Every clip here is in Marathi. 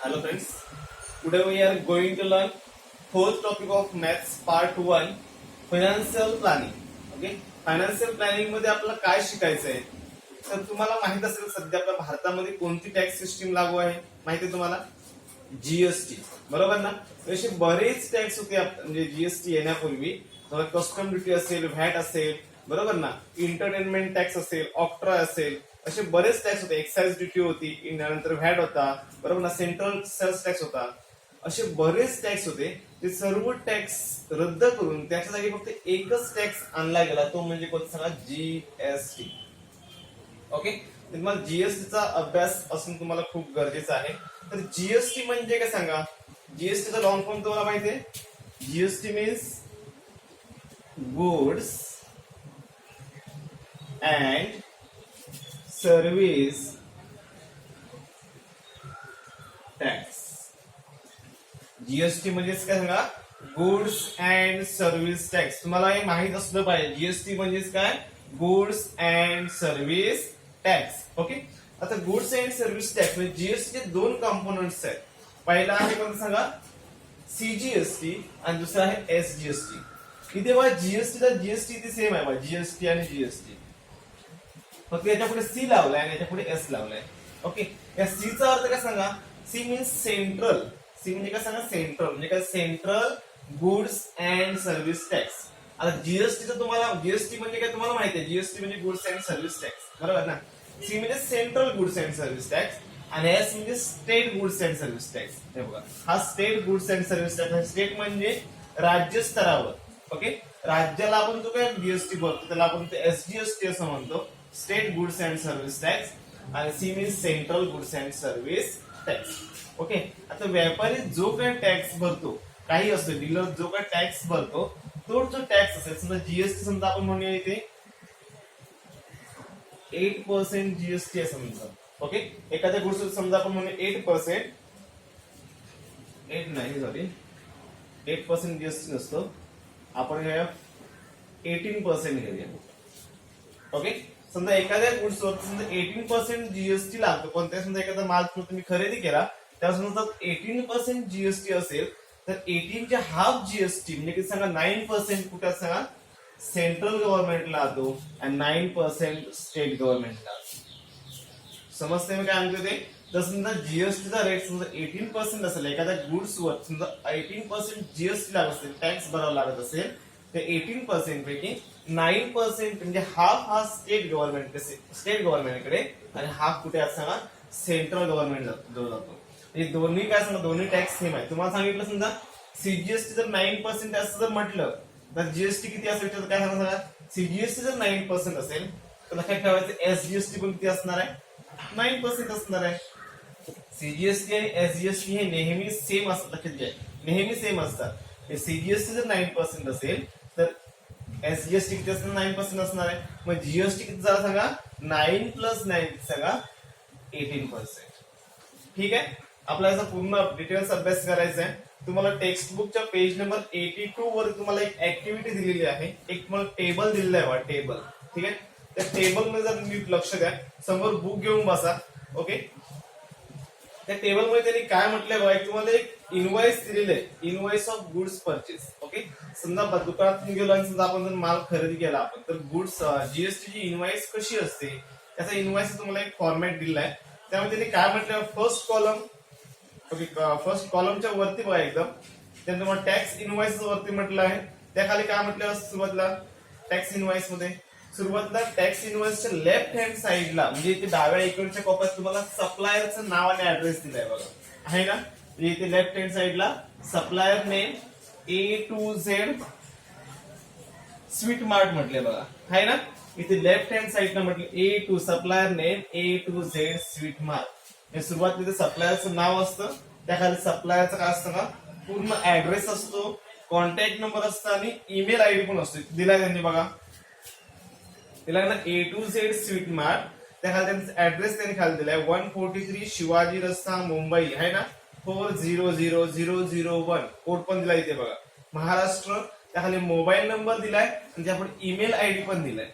Hello friends, today we are going to learn fourth topic of maths part 1 financial planning. Okay, financial planning मध्ये आपल्याला काय शिकायचं आहे तर तुम्हाला माहित असेल सध्या आपल्या भारतामध्ये कोणती टॅक्स सिस्टीम लागू आहे माहिती आहे तुम्हाला जीएसटी बरोबर ना. असे बरेच टॅक्स होते म्हणजे जीएसटी येण्यापूर्वी कस्टम ड्युटी असेल व्हॅट असेल बरोबर ना एंटरटेनमेंट टॅक्स असेल ऑक्ट्रा असेल असे बरेच टॅक्स होते एक्साइज ड्युटी होती नंतर व्हॅट होता बरोबर ना सेंट्रल सेल्स टॅक्स होता असे बरेच टॅक्स होते ते सर्व टॅक्स रद्द करून त्याच्या जागी फक्त एकच टॅक्स आणला गेला तो म्हणजे कोणता सांगा जीएसटी. ओके तुम्हाला जीएसटीचा अभ्यास असणं तुम्हाला खूप गरजेचं आहे. तर जीएसटी म्हणजे काय सांगा जीएसटीचा लॉंग फॉर्म तुम्हाला माहिती आहे GST means goods and service tax. GST म्हणजेच काय सांगा गुड्स अँड सर्व्हिस टॅक्स. तुम्हाला हे माहित असलं पाहिजे जीएसटी म्हणजेच काय goods and service tax. Okay आता गुड्स अँड सर्व्हिस टॅक्स म्हणजे जीएसटी चे दोन कंपोनंट्स आहेत. पहिला आहे कोणता सांगा सीजीएसटी आणि दुसरा आहे एसजीएसटी. इथे बघा जीएसटीचा जीएसटी इथे सेम आहे बघा जीएसटी आणि जीएसटी फक्त याच्या पुढे सी लावलाय आणि याच्या पुढे एस लावलाय. ओके या सी चा अर्थ काय सांगा सी मीन्स सेंट्रल. सी म्हणजे काय सांगा सेंट्रल म्हणजे काय central goods and service tax. आता जीएसटीचं तुम्हाला जीएसटी म्हणजे काय तुम्हाला माहिती आहे जीएसटी म्हणजे गुड्स अँड सर्व्हिस टॅक्स बरोबर ना. सी म्हणजे central goods and service tax आणि एस म्हणजे state goods and service tax. हे बघा हा state goods and service tax. State म्हणजे राज्य स्तरावर. ओके राज्याला आपण जो काय जीएसटी भरतो त्याला आपण एसजीएसटी असं म्हणतो state goods and service tax आणि C means central goods and service tax. Okay आता व्यापारी जो काही टॅक्स भरतो काही असतो डीलर जो काही टॅक्स भरतो तो जो टॅक्स असेल समजा जीएसटी समजा आपण म्हणूया इथे 8% जीएसटी आहे समजा. ओके एखाद्या गुड्स समजा आपण म्हणूया 8% 8% जीएसटी नसतो आपण घेऊया 18% घेऊया. ओके समजा एखाद्या गुड्सवर समजा 18% जीएसटी लागतो कोणत्या समजा एखादा माल तुम्ही खरेदी केला त्यावर समजा 18% जीएसटी असेल तर 18 चे हाफ जीएसटी म्हणजे किती सांगा 9% कुठे सांगा सेंट्रल गव्हर्नमेंटला जातो आणि 9% स्टेट गव्हर्नमेंटला. समजते मी काय म्हणतो ते. तर समजा जीएसटीचा रेट समजा 18% असेल एखाद्या गुड्सवर समजा 18% जीएसटी लागत असेल टॅक्स भरावा लागत असेल तर 18% पैकी 9% म्हणजे हाफ हा स्टेट गव्हर्नमेंटकडे आणि हाफ कुठे सांगा सेंट्रल गव्हर्नमेंट जातो. हे दोन्ही काय सांगा दोन्ही टॅक्स सेम आहे. तुम्हाला सांगितलं समजा सीजीएसटी जर 9% असं जर म्हटलं तर जीएसटी किती असेल तर काय सांगा सीजीएसटी जर 9% असेल तर लक्षात ठेवायचं एसजीएसटी पण किती असणार आहे 9% असणार आहे. सीजीएसटी आणि एसजीएसटी हे नेहमी सेम असतात लक्षात घ्या नेहमी सेम असतात. सीजीएसटी जर 9% असेल तर एसजीएसटी किती असणार 9% असणार आहे. मग जीएसटी किती झाला सांगा 9 + 9 सांगा 18%. ठीक आहे आपला याचा पूर्ण डिटेल्स अभ्यास करायचा आहे. तुम्हाला टेक्स्ट बुकच्या पेज नंबर 82 वर तुम्हाला एक ऍक्टिव्हिटी दिलेली आहे एक तुम्हाला टेबल दिलेला आहे टेबल. ठीक आहे त्या टेबल मध्ये जर नीट लक्ष द्या समोर बुक घेऊन बसा. ओके त्या टेबल मध्ये त्यांनी काय म्हटलंय बघा तुम्हाला एक इनवॉइस दिलेलं आहे invoice of goods purchase. Okay समजा दुकानात गेलो आणि समजा आपण जर माल खरेदी केला आपण तर गुड्स जीएसटी ची इनवॉइस कशी असते त्याचा इनवॉइस तुम्हाला एक फॉर्मॅट दिला आहे. त्यामध्ये त्यांनी काय म्हटलं फर्स्ट कॉलम ओके फर्स्ट कॉलमच्या वरती बघा एकदम त्यानंतर तुम्हाला टॅक्स इनवॉइस वरती म्हटलं आहे त्या खाली काय म्हटलं सुरुवातीला टॅक्स इनवॉइस मध्ये सुरुवातीला टॅक्स इनवॉइसच्या लेफ्ट हँड साईडला म्हणजे इथे डाव्या इकडच्या कोपऱ्यात तुम्हाला सप्लायरचं नाव आणि ऍड्रेस दिलाय बघा आहे ना. म्हणजे इथे लेफ्ट हँड साईडला supplier name A to Z sweet mart म्हटले बघा आहे ना. इथे लेफ्ट हँड साईडला म्हटलं A to supplier name A to Z sweet mart. सुरुवातीला सप्लायरचं नाव असतं त्याखाली सप्लायरचं काय असतं का पूर्ण ऍड्रेस असतो कॉन्टॅक्ट नंबर असतो आणि ईमेल आयडी पण असतो दिलाय त्यांनी बघा दिला ना A to Z sweet mart. त्याखाली त्यांचा ऍड्रेस त्यांनी खाली दिलाय 143 शिवाजी रस्ता मुंबई आहे ना 400001 कोड पण दिलाय इथे बघा महाराष्ट्र. त्याखाली मोबाईल नंबर दिलाय आणि त्यापुढे ईमेल आयडी पण दिलाय.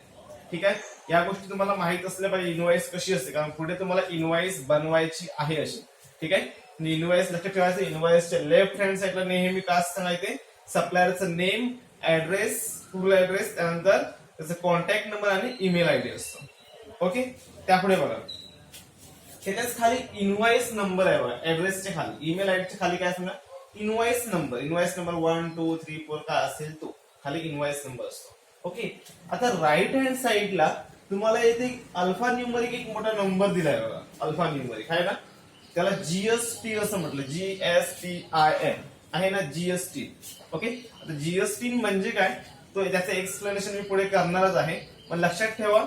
ठीक आहे या गोष्टी तुम्हाला माहित असल्या पाहिजे इनवॉइस कशी असते कारण पुढे तुम्हाला इनवॉइस बनवायची आहे अशी. ठीक आहे इनवॉइस लक्षात ठेवायचं, इनवॉइसच्या लेफ्ट हँड साईडला नेहमी काय सांगायचे, सप्लायरचं नेम, ऍड्रेस, फुल ऍड्रेस, त्यानंतर त्याचा कॉन्टॅक्ट नंबर आणि ईमेल आयडी असतो. ओके, त्यापुढे बघा त्याच्याच खाली इनवॉइस नंबर आहे बघा, ऍड्रेसच्या खाली, ईमेल आयडीच्या खाली काय सांगा, इनवॉइस नंबर 1 2 3 4 काय असेल तो खाली इनवॉइस नंबर असतो. ओके, आता राईट हँड साईडला तुम्हाला इथे अल्फा न्यूमरिक एक मोठा नंबर दिलाय बघा, अल्फा न्यूमरिक आहे ना, त्याला जीएसटी असं म्हटलं, GSTIN आहे ना, जीएसटी. ओके, आता जीएसटी म्हणजे काय तो त्याचं एक्सप्लेनेशन मी पुढे करणारच आहे, पण लक्षात ठेवा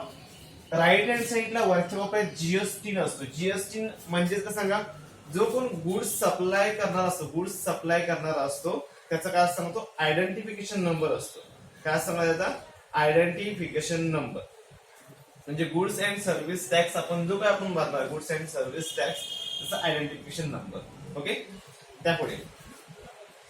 राईट हँड साईडला वरच्या कोपऱ्यात जीएसटी नसतो. जीएसटी म्हणजे काय सांगा, जो कोण गुड्स सप्लाय करणार असतो त्याचा काय सांगतो, आयडेंटिफिकेशन नंबर असतो. काय सांगा त्याचा, आयडेंटिफिकेशन नंबर. म्हणजे गुड्स अँड सर्व्हिस टॅक्स आपण जो काय आपण भरणार, गुड्स अँड सर्व्हिस टॅक्स, त्याचा आयडेंटिफिकेशन नंबर. ओके, त्यापुढे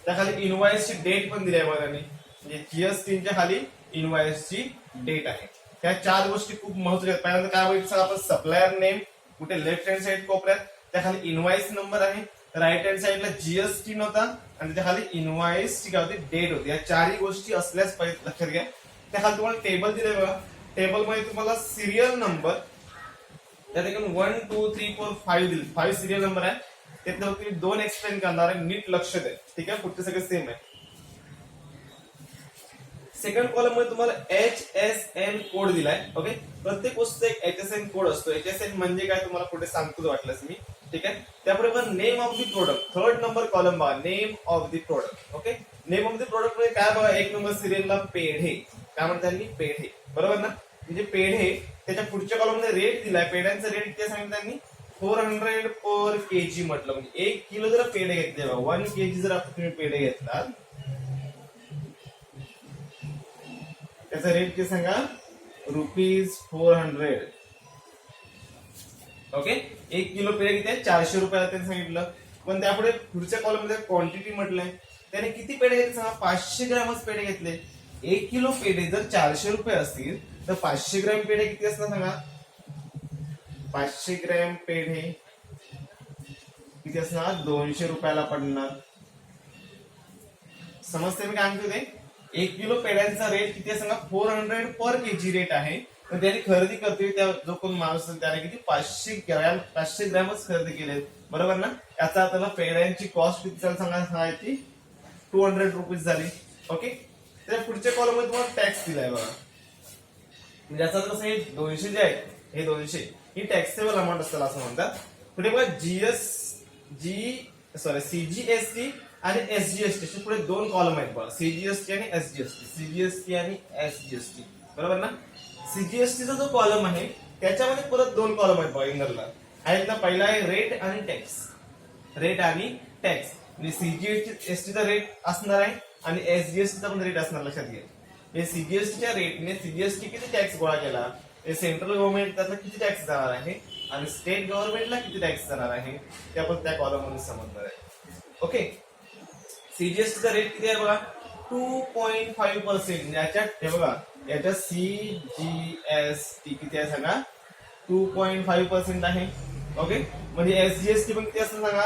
त्याखाली इनवॉइसची डेट पण दिली आहे बघा, म्हणजे जीएसटीच्या खाली इनवॉइसची डेट आहे. त्या 4 गोष्टी खूप महत्त्वाच्या आहेत. पहिल्यांदा काय बघितलं आपण, सप्लायर नेम कुठे लेफ्ट हँड साईड कोपऱ्यात, त्याखाली इनवॉइस नंबर आहे, राईट हँड साईडला जीएसटी नव्हता आणि त्याखाली इनवॉइसची काय होती, डेट होती. या 4 गोष्टी असल्याच पाहिजे, लक्षात घ्या. त्याखाली तुम्हाला टेबल दिले बघा, टेबल मध्ये तुम्हाला सिरियल नंबर त्या ठिकाणी 1 2 3 4 5 दिले, 5 सिरियल नंबर आहे. त्यातलं तुम्ही 2 एक्सप्लेन करणार आहे, नीट लक्ष द्या. ठीक आहे, पुढचे सगळे सेम आहे. सेकंड कॉलम मध्ये तुम्हाला HSN कोड दिलाय. ओके, प्रत्येक वस्तूचा एक HSN कोड असतो. HSN म्हणजे काय तुम्हाला पुढे सांगतो वाटलंच मी. ठीक आहे, त्याबरोबर name of the product, third number column बघा, name of the product. Okay, name of the product मध्ये काय बघा, 1 नंबर सिरियलला पेढे, काय म्हणतात त्यांनी, पेढे, बरोबर ना, म्हणजे पेढे. त्याच्या पुढच्या कॉलम मध्ये रेट दिलाय, पेढ्यांचा रेट किती सांगितलं त्यांनी, 400 पर केजी म्हटलं, म्हणजे 1 किलो जर पेढे घेतले, 1 kg जर आपण तुम्ही पेढे घेतला त्याचा रेट किती सांगा, ₹400. ओके, 1 किलो पेढे किती आहे, 400 रुपयाला त्यांनी सांगितलं. पण त्यापुढे पुढच्या कॉलम मध्ये क्वांटिटी म्हटलंय, त्याने किती पेढे घेतले सांगा, 500 ग्रॅमच पेढे घेतले. 1 किलो पेढे जर 400 रुपये असतील तर 500 ग्रॅम पेढे किती असणार सांगा, 500 ग्रॅम पेढे किती असणार, 200 रुपयाला पडणार. समजते मी काय म्हणतो ते, 1 किलो पेढ्यांचा रेट किती आहे सांगा, 400 पर केजी रेट आहे. पण त्याने खरेदी करतोय त्या जो कोण माणूस त्याने किती 500 ग्रॅमच खरेदी केले, बरोबर ना. याचा त्याला पेढ्यांची कॉस्ट किती सांगायची, 200 रुपीज झाली. ओके, त्या पुढच्या कॉलम मध्ये तुम्हाला टॅक्स दिलाय बघा, म्हणजे याचा कसं हे 200 जे आहे, हे 200 ही टॅक्सेबल अमाऊंट असतात असं म्हणतात. पुढे बघा CGST आणि SGST पुढे 2 कॉलम आहेत बघा, CGST आणि SGST, बरोबर ना. CGSTचा जो कॉलम आहे त्याच्यामध्ये परत 2 कॉलम आहेत बघा, इंग्रजला आहेत ना. पहिला आहे रेट आणि टॅक्स, रेट आणि टॅक्स, म्हणजे CGSTचा रेट असणार आहे आणि SGSTचा पण रेट असणार, लक्षात घ्या. हे CGSTच्या रेटने CGST किती टॅक्स गोळा केला, हे सेंट्रल गव्हर्नमेंट त्याचा किती टॅक्स जाणार आहे आणि स्टेट गव्हर्नमेंटला किती टॅक्स जाणार आहे ते आपण त्या कॉलम मध्ये समजणार आहे. ओके, CGSTचा रेट किती आहे बघा, 2.5%. याच्यात हे बघा, याच्यात CGST किती आहे सांगा, 2.5% आहे. ओके, म्हणजे SGST पण किती असणार सांगा,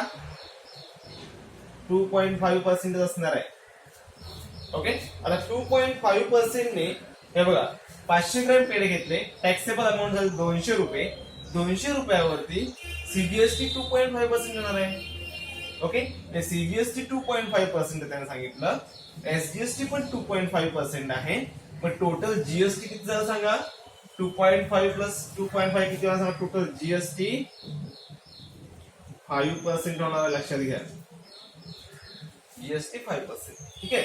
2.5% असणार आहे. ओके, आता 2.5% ने हे बघा 500 ग्रॅम पेढे घेतले, टॅक्सेबल अमाऊंट झाली 200 रुपये. 200 रुपयावरती CGST 2.5% येणार आहे. ओके, CGST 2.5% त्याने सांगितलं, SGST पण 2.5% आहे. पण टोटल जीएसटी किती झालं सांगा, 2.5 प्लस 2.5 किती झालं सांगा, टोटल जीएसटी 5% होणार, लक्षात घ्या. जीएसटी 5%. ठीक आहे,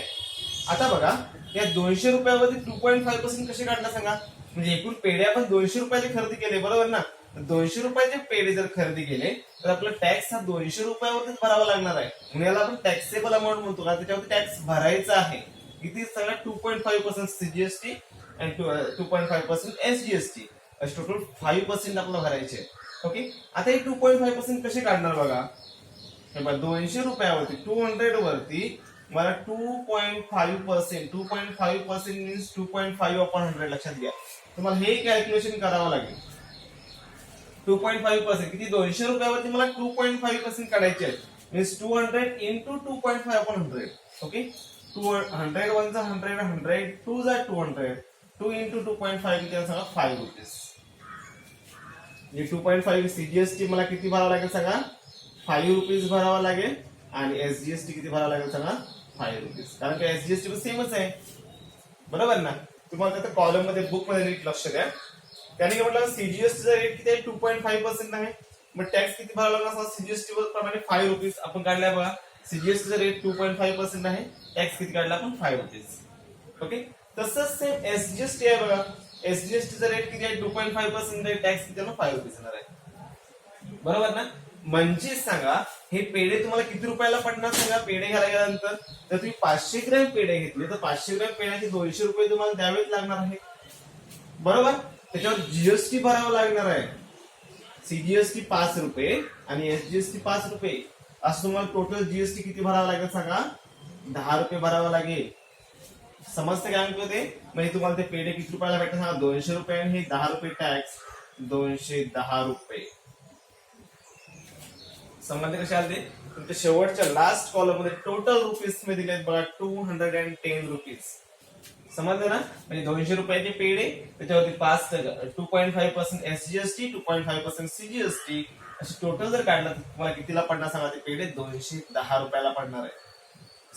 आता बघा या 200 रुपयावरती 2.5% कसे काढला सांगा, म्हणजे एकूण पेढे आपण 200 रुपयाची खरेदी केले, बरोबर ना. 200 रुपयाचे पेढे जर खरेदी केले तर आपला टॅक्स हा 200 रुपयावरतीच भरावा लागणार आहे. म्हणून याला आपण टॅक्सेबल अमाऊंट म्हणतो, का त्याच्यावरती टॅक्स भरायचा आहे. किती सांगा, 2.5% CGST आणि 2.5% SGST, टोटल 5% आपल्याला भरायचे. ओके, आता हे 2.5% कसे काढणार बघा, हे बघा 200 रुपयावरती 200 वरती मला 2.5% मीन्स 2.5/100, लक्षात घ्या. तुम्हाला हे कॅल्क्युलेशन करावं लागेल. 2.5% किती, 200 रुपयावरती मला 2.5% काढायचे आहेत. Means 200 into 2.5 upon 100. Okay, 200 1 100, 100 2 200, 2 into 2.5 किती सांगा 5 रुपीज. म्हणजे 2.5 सीजीएसटी मला किती भरावं लागेल सांगा 5 रुपीज भरावा लागेल आणि एसजीएसटी किती भरावं लागेल सांगा 5 रुपीज. कारण की एसजीएसटी पण सेमच आहे बरोबर ना. तुम्हाला त्या कॉलम मध्ये बुक मध्ये नीट लक्ष द्या. त्याने काय म्हटलं सीजीएसटीचा रेट किती आहे 2.5% आहे. मग टॅक्स किती भरावा लागला सीजीएसटी प्रमाणे 5 रुपीज आपण काढलाय बघा. सीजीएसटीचा रेट 2.5% आहे. टॅक्स किती काढला आपण 5 रुपीज. ओके, तसंच सेम एसजीएसटी आहे बघा. एसजीएसटीचा रेट किती आहे 2.5% आहे. टॅक्स किती आहे 5 रुपीज येणार आहे बरोबर ना. म्हणजे सांगा हे पेढे तुम्हाला किती रुपयाला पडणार सांगा. पेढे घ्यायला गेल्यानंतर जर तुम्ही 500 ग्रॅम पेढे घेतले तर 500 ग्रॅम पेढ्याचे 200 रुपये तुम्हाला द्यावेच लागणार आहे बरोबर. त्याच्यावर जीएसटी भरावं लागणार आहे. सीजीएसटी 5 रुपये आणि एसजीएसटी 5 रुपये असं तुम्हाला टोटल जीएसटी किती भरावं लागेल सांगा 10 रुपये भरावं लागेल. समजतं काय म्हणतो ते. म्हणजे तुम्हाला ते पेढे किती रुपयाला भेटतात सांगा 200 रुपये आणि हे 10 रुपये टॅक्स 210 रुपये. समजते कशा आले ते. तुमच्या शेवटच्या लास्ट कॉलम मध्ये टोटल रुपीज मध्ये दिलेत बघा 210 रुपीज. समजलं ना. म्हणजे 200 रुपयाचे पेढे त्याच्यावरती 2.5% एसजीएसटी 2.5% सीजीएसटी अशी टोटल जर काढलं तर तुम्हाला कितीला पडणार सांगा ते पेढे 210 रुपयाला पडणार आहे.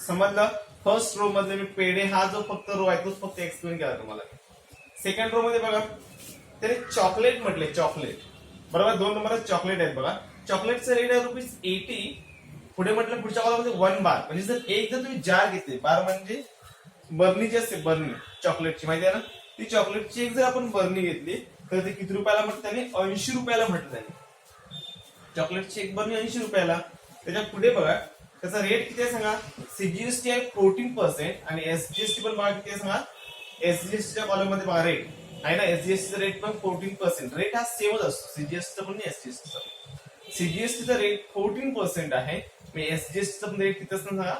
समजलं. फर्स्ट रो मध्ये मी पेढे हा जो फक्त रो आहे तोच फक्त एक्सप्लेन केला तुम्हाला. सेकंड रो मध्ये बघा त्याने चॉकलेट म्हटले चॉकलेट बरोबर. 2 नंबर चॉकलेट आहेत बघा. चॉकलेटचं रेट आहे ₹80. पुढे म्हटलं पुढच्या कॉलममध्ये 1 बार म्हणजे जर तुम्ही जार घेतले बार म्हणजे बर्नी जी असते बर्नी चॉकलेटची माहिती आहे ना. ती चॉकलेटची एक जर आपण बर्नी घेतली तर ते किती रुपयाला म्हटलं त्याने 80 रुपयाला म्हटलं त्याने. चॉकलेटची एक बर्नी 80 रुपयाला. त्याच्या पुढे बघा त्याचा रेट किती आहे सांगा. सीजीएसटी आहे 14% आणि एसजीएसटी पण बघा किती आहे सांगा. एसजीएसटीच्या कॉलम मध्ये बघा रेट आहे ना. एसजीएसटीचा रेट पण 14%. रेट हा सेमच असतो सीजीएसटीचा पण एसजीएसटीचा. सीजीएसटीचा रेट 14% आहे. एसजीएसटीचा पण रेट किती असणार सांगा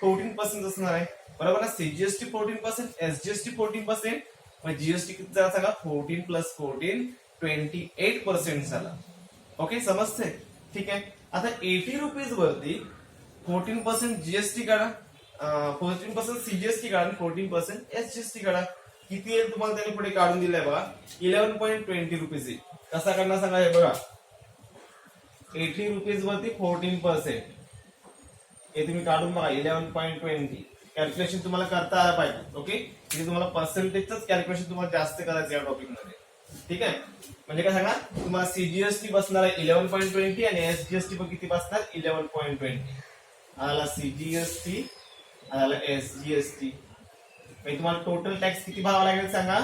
14% असणार आहे बरोबर ना. सीजीएसटी 14%, एसजीएसटी 14%, मग जीएसटी किती झाला सांगा 14 + 14 28% झाला. ओके समजते ठीक आहे. आता 80 रुपीज वरती 14% जीएसटी काढा, 14% सीजीएसटी काढा, 14% एसजीएसटी काढा. किती येईल तुम्हाला त्याने पुढे काढून दिलाय बघा 11.20 रुपीज येईल. कसा करणार सांगा हे बघा. 80 रुपीज वरती 14% हे तुम्ही काढून बघा 11.20. कॅल्क्युलेशन तुम्हाला करता आलं पाहिजे. ओके, म्हणजे तुम्हाला पर्सेंटेजच कॅल्क्युलेशन तुम्हाला जास्त करायचं या टॉपिक मध्ये. ठीक आहे. म्हणजे काय सांगा तुम्हाला सीजीएसटी बसणार आहे 11.20 आणि एसजीएसटी पण किती बसणार 11.20. आला सीजीएसटी आला एसजीएसटी. म्हणजे तुम्हाला टोटल टॅक्स किती भरावा लागेल सांगा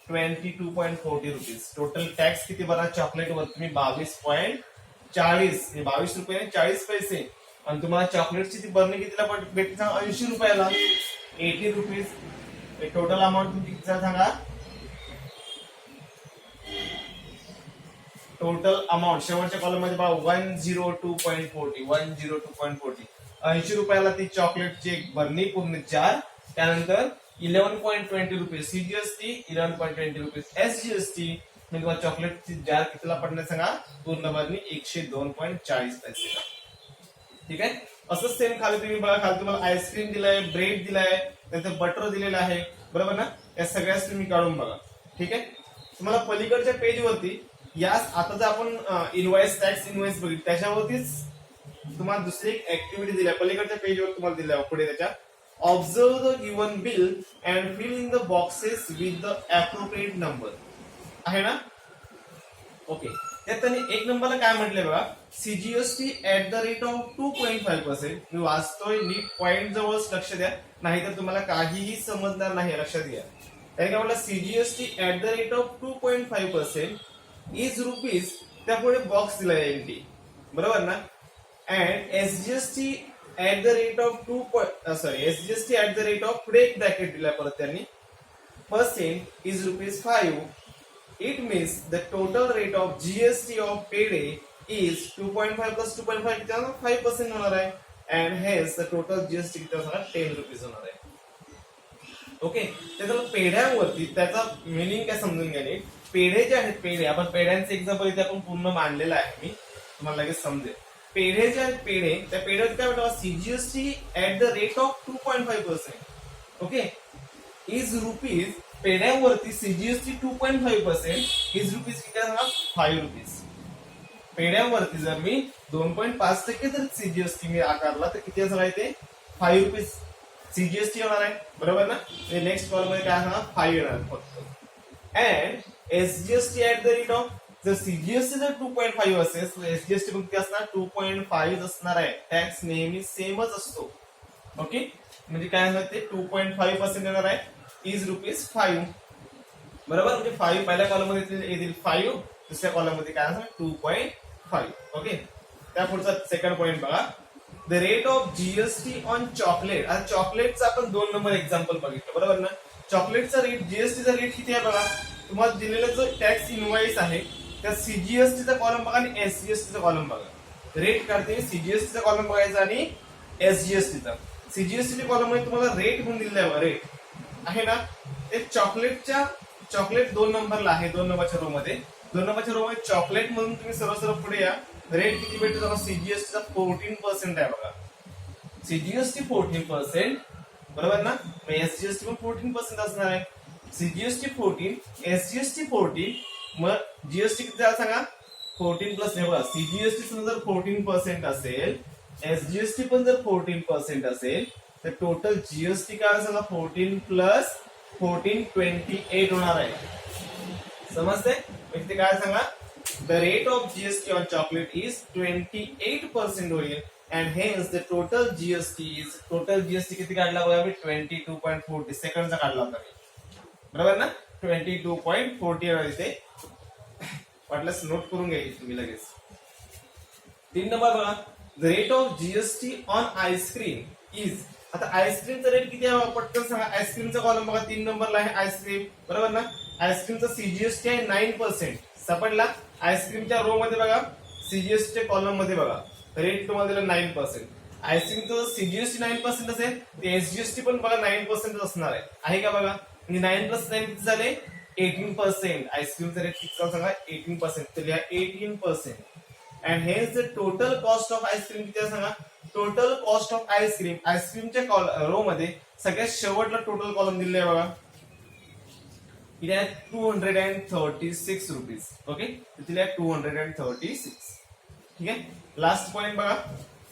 22.40 रुपीज. टोटल टॅक्स किती भरा चॉकलेट वर तुम्ही 22.40 22 रुपये 40 पैसे. आणि तुम्हाला चॉकलेटची ती बर्नी कितीला भेटते सांगा 80 रुपयाला 80 रुपीज. टोटल अमाऊंट तुम्ही किती सांगा. टोटल अमाऊंट शेवटच्या कॉलम मध्ये बघा 102.40 102.40. 80 रुपयाला ती चॉकलेटची एक बर्नी पूर्ण जार. त्यानंतर 11.20 रुपीज सीजीएसटी 11.20 रुपीज एसजीएसटी. म्हणजे तुम्हाला चॉकलेटची जार कितीला पडणार सांगा पूर्ण बर्नी 102.40 पैसे. ठीक आहे. असंच सेम खाली तुम्ही बघा खाली तुम्हाला आईस्क्रीम दिलाय ब्रेड दिलाय नंतर बटर दिलेलं आहे बरोबर ना. या सगळ्याच तुम्ही काढून बघा. ठीक आहे. तुम्हाला पलीकडच्या पेज वरती यास आता जर आपण इनवॉइस टॅक्स इनवॉइस बघितलं त्याच्यावरतीच तुम्हाला दुसरी एक ऍक्टिव्हिटी दिली पलीकडच्या पेजवर तुम्हाला दिल्या पुढे त्याच्या observe the given bill and fill in the boxes with the appropriate number आहे ना. ओके, त्यात त्यांनी 1 नंबरला काय म्हटलंय बघा CGST at the rate of 2.5%. मी वाचतोय नीट पॉइंट जवळच लक्ष द्या नाहीतर तुम्हाला काहीही समजणार नाही. लक्षात घ्या. त्याने काय म्हटलं CGST at the rate of 2.5% is rupees त्यापुढे बॉक्स दिला एनटी बरोबर ना. And SGST at the rate of SGST at the rate of पुढे एक ब्रॅकेट दिलाय परत त्यांनी % is ₹5. It means the total rate of GST of पेढे इज 2.5 + 2.5 5% होणार आहे. And hence the total GST किती असणार 10 रुपीज होणार आहे. ओके, त्याचा पेढ्यांवरती त्याचा मिनिंग काय समजून घ्या. पेढे जे आहेत पेढे आपण पेढ्यांचे एक्झाम्पल इथे आपण पूर्ण मांडलेलं आहे मी तुम्हाला लगेच समजेल. पेढे जे आहेत पेढे, त्या पेढ्यात काय म्हणतात CGST at the rate of 2.5%. Okay, is rupees, पेढ्यावरती सीजीएसटी 2.5% इज रुपीज किती असणार 5 रुपीज. पेढ्यावरती जर मी 2.5% जर सीजीएसटी मी आकारला तर किती असणार आहे ते 5 रुपीज सीजीएसटी होणार आहे, बरोबर ना. नेक्स्ट कॉल मध्ये काय असणार 5 येणार फक्त. And SGST at the rate of, जर सीजीएसटी जर 2.5 असेल तर एसजीएसटी पण किती असणार 2.5 असणार आहे. टॅक्स नेहमी सेमच असतो. ओके, म्हणजे काय असणार ते 2.5% येणार आहे, इज रुपीज 5, बरोबर. म्हणजे 5 पहिल्या कॉलम मध्ये येतील 5, दुसऱ्या कॉलम मध्ये काय असणार 2.5. ओके, त्या पुढचा सेकंड पॉइंट बघा, the rate of GST on chocolate. आता चॉकलेटचा आपण 2 नंबर एक्झाम्पल बघितलं, बरोबर ना. चॉकलेटचा रेट, जीएसटीचा रेट किती आहे बघा. तुम्हाला दिलेला जो टॅक्स इनवॉइस आहे त्या सीजीएसटीचा कॉलम बघा आणि एसजीएसटीचा कॉलम बघा. रेट काढते सीजीएसटीचा कॉलम बघायचा आणि एसजीएसटीचा. सीजीएसटी कॉलम मध्ये तुम्हाला रेट म्हणून दिलेला आहे, रेट आहे ना. ते चॉकलेट 2 नंबरला आहे, 2 नंबरच्या रो मध्ये. 2 नंबरच्या रो मध्ये चॉकलेट मधून तुम्ही सरळ पुढे या. रेट किती भेटतो बघा, सीजीएसटीचा 14% आहे बघा. सीजीएसटी 14%, बरोबर ना. एसजीएसटी पण 14% असणार आहे. सीजीएसटी 14, एसजीएसटी 14, मग जीएसटी किती झाला सांगा 14 प्लस. हे बघा, सीजीएसटी जर 14% असेल, एसजीएसटी पण जर 14% असेल तर टोटल जीएसटी काय सांगा 14 प्लस 14 28 होणार आहे. समजते. म्हणजे काय सांगा the rate of GST on chocolate is 28% होईल. And hence the total GST is, total GST किती काढला बघा मी 22.40 सेकंडचा काढला होता मी, बरोबर ना. 22.40 इथे वाटल्यास नोट करून घ्यायची तुम्ही लगेच. 3 नंबर बघा, the rate of GST on ice cream is. आता आईस्क्रीमचा रेट किती आहे पटकन सांगा. आईस्क्रीमचा कॉलम बघा 3 नंबरला आहे आईस्क्रीम, बरोबर ना. आईस्क्रीमचा सीजीएसटी आहे 9%, सापडला. आईस्क्रीमच्या रो मध्ये बघा, सीजीएसटी कॉलम मध्ये बघा, रेट तुम्हाला दिला 9%. आईस्क्रीमचं सीजीएसटी 9% असेल ते एसजीएसटी पण बघा 9% असणार आहे का बघा. म्हणजे 9 प्लस 9 किती झाले 18%. आईस्क्रीमचा रेट किती सांगा 18%, तर लिहा 18%. And hence the total cost of ice cream किती सांगा. टोटल कॉस्ट ऑफ आईस्क्रीम, आईस्क्रीमच्या रो मध्ये सगळ्यात शेवटला टोटल कॉलम दिले आहे बघा, किती आहे 236 रुपीज. ओके, तिथे 236. ठीक आहे. लास्ट पॉइंट बघा,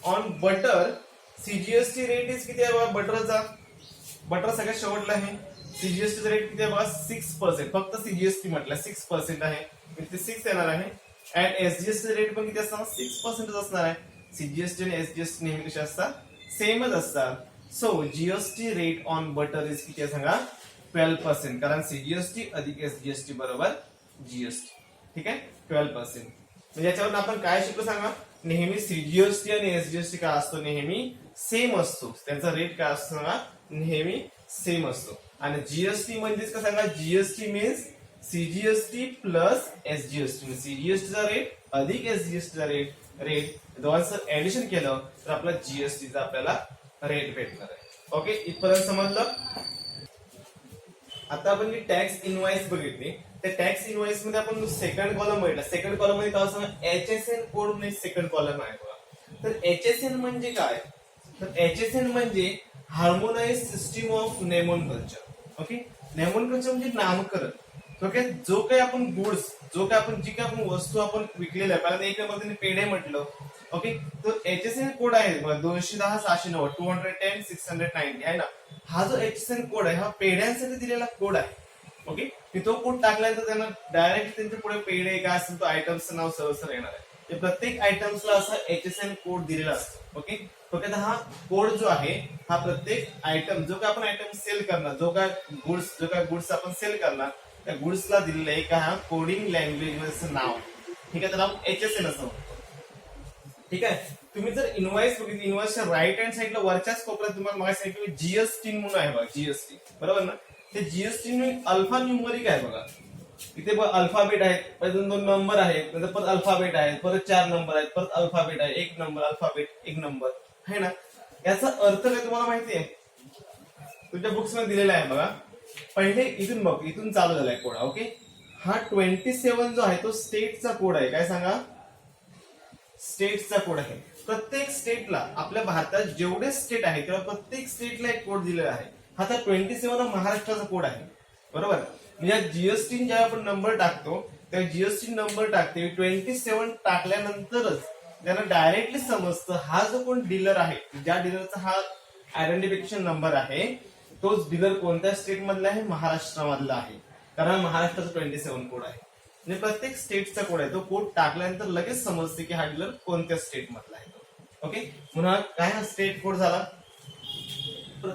on butter CGST rate is किती आहे बघा. बटर सगळ्यात शेवटला आहे. सीजीएसटी रेट किती आहे बघा 6%, फक्त सीजीएसटी म्हटलं 6% आहे, ते 6 येणार आहे. अँड एसजीएसटी रेट पण किती असणार 6% असणार आहे. सीजीएसटी आणि एसजीएसटी नेहमी कशा असतात सेमच असतात. So GST rate on butter is किती आहे सांगा 12%, कारण सीजीएसटी अधिक एसजीएसटी बरोबर जीएसटी. ठीक आहे, 12%. म्हणजे याच्यावरून आपण काय शिकलो सांगा, नेहमी सीजीएसटी आणि एसजीएसटी काय असतो नेहमी सेम असतो. त्यांचा रेट काय असतो सांगा नेहमी सेम असतो. आणि जीएसटी म्हणजेच काय सांगा, GST means CGST plus SGST. सीजीएसटीचा रेट अधिक एसजीएसटीचा रेट दोघांचं ऍडिशन केलं तर आपला जीएसटीचा आपल्याला रेट भेटणार आहे. ओके, इथपर्यंत समजलं. आता आपण टॅक्स इनवॉइस बघितली. त्या टॅक्स इनवॉइस मध्ये आपण सेकंड कॉलम बघितला. सेकंड कॉलम मध्ये काय सांगा एचएसएन कोड म्हणजे सेकंड कॉलम आहे बघा. तर एचएसएन म्हणजे काय, तर एचएसएन म्हणजे harmonise system of nomenclature. Okay, nomenclature म्हणजे नामकरण. ओके, जो काही आपण गुड्स, जी काही आपण वस्तू आपण विकलेल्या आहे, पहिल्यांदा एक नंबर पेढे म्हटलं. ओके, तो एचएसएन कोड आहे 210 690 210 690 आहे ना. हा जो एचएसएन कोड आहे हा पेढ्यांसाठी दिलेला कोड आहे. ओके, तो कोड टाकल्यानंतर त्यांना डायरेक्ट त्यांच्या पुढे पेढे काय असेल तो आयटमचं नाव सरळ येणार आहे. प्रत्येक आयटम्सला असा एचएसएन कोड दिलेला असतो. ओके, फक्त हा कोड जो आहे हा प्रत्येक आयटम, जो काय आपण आयटम सेल करणार, जो काय गुड्स आपण सेल करणार त्या गुड्सला दिलेलं आहे का हा कोडिंग लँग्वेज मध्ये नाव. ठीक आहे, तर नाव एचएसएन असं. ठीक आहे, तुम्ही जर इनवॉइस बघितली, इनवॉइसच्या राईट हँड साईडला वरच्याच कोपऱ्यात तुम्हाला मागे सांगितलं जीएसटी म्हणून आहे बघा, जीएसटी बरोबर ना. ते जीएसटी अल्फा न्यूमरिक आहे बघा. इथे अल्फाबेट आहेत, पहिले 2 नंबर आहेत, नंतर परत अल्फाबेट आहेत, परत 4 नंबर आहेत, परत अल्फाबेट आहे, 1 नंबर अल्फाबेट 1 नंबर आहे ना. याचा अर्थ काय तुम्हाला माहिती आहे, तुमच्या बुक्स मध्ये दिलेला आहे बघा. पहिले इथून बघ, इथून चालू झालाय कोड. ओके, हा 27 जो आहे तो स्टेटचा कोड आहे. काय सांगा, स्टेटचा कोड आहे. प्रत्येक स्टेटला, आपल्या भारतात जेवढे स्टेट आहे तेव्हा प्रत्येक स्टेटला एक कोड दिलेला आहे. हा तर 27 हा महाराष्ट्राचा कोड आहे, बरोबर. म्हणजे जीएसटी जेव्हा आपण नंबर टाकतो तेव्हा जीएसटी नंबर टाकते 27 टाकल्यानंतरच त्यांना डायरेक्टली समजतं हा जो कोण डीलर आहे, ज्या डीलरचा हा आयडेंटिफिकेशन नंबर आहे, तोच डीलर कोणत्या स्टेट मधला आहे, महाराष्ट्रामधला आहे. कारण महाराष्ट्राचा 27 कोड आहे. म्हणजे प्रत्येक स्टेटचा कोड आहे, तो कोड टाकल्यानंतर लगेच समजते की हा डीलर कोणत्या स्टेट मधला आहे. ओके, म्हणून काय हा स्टेट कोड झाला.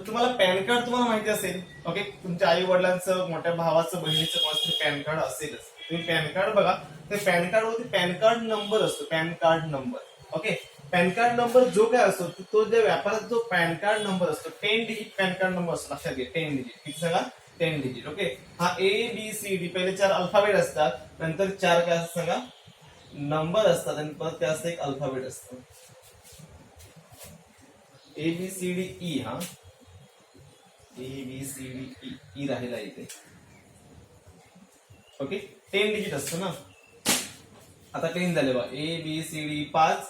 तुम्हाला पॅन कार्ड तुम्हाला माहिती असेल. ओके, तुमच्या आई वडिलांचं, मोठ्या भावाचं, बहिणीचं कोणाचं पॅन कार्ड असेलच. तुम्ही पॅन कार्ड बघा, ते पॅन कार्ड वरती पॅन कार्ड नंबर असतो, pan card number. Okay, pan card number जो काय असतो तो ज्या व्यापारात जो पॅन कार्ड नंबर असतो 10 डिजिट पॅन कार्ड नंबर असतो. लक्षात घ्या 10 डिजिट. किती सांगा? 10 डिजिट. ओके, हा ABCD पहिले 4 अल्फाबेट असतात, नंतर 4 काय असतात सांगा, नंबर असतात, आणि परत त्याचं एक अल्फाबेट असतं. ABCDE. हा ABCDE राहिला इथे. ओके, 10 डिजिट असतो ना. आता 10 झाले बघा. ABCD 5